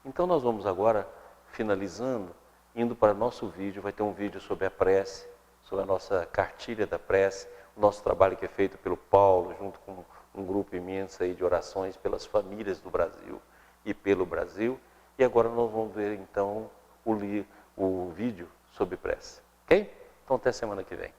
Então nós vamos agora, finalizando, indo para o nosso vídeo. Vai ter um vídeo sobre a prece, sobre a nossa cartilha da prece, o nosso trabalho que é feito pelo Paulo, junto com um grupo imenso aí de orações pelas famílias do Brasil e pelo Brasil. E agora nós vamos ver então o vídeo sobre prece. Ok? Então até semana que vem.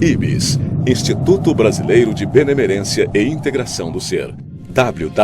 IBS, Instituto Brasileiro de Benemerência e Integração do Ser. www.ibis.org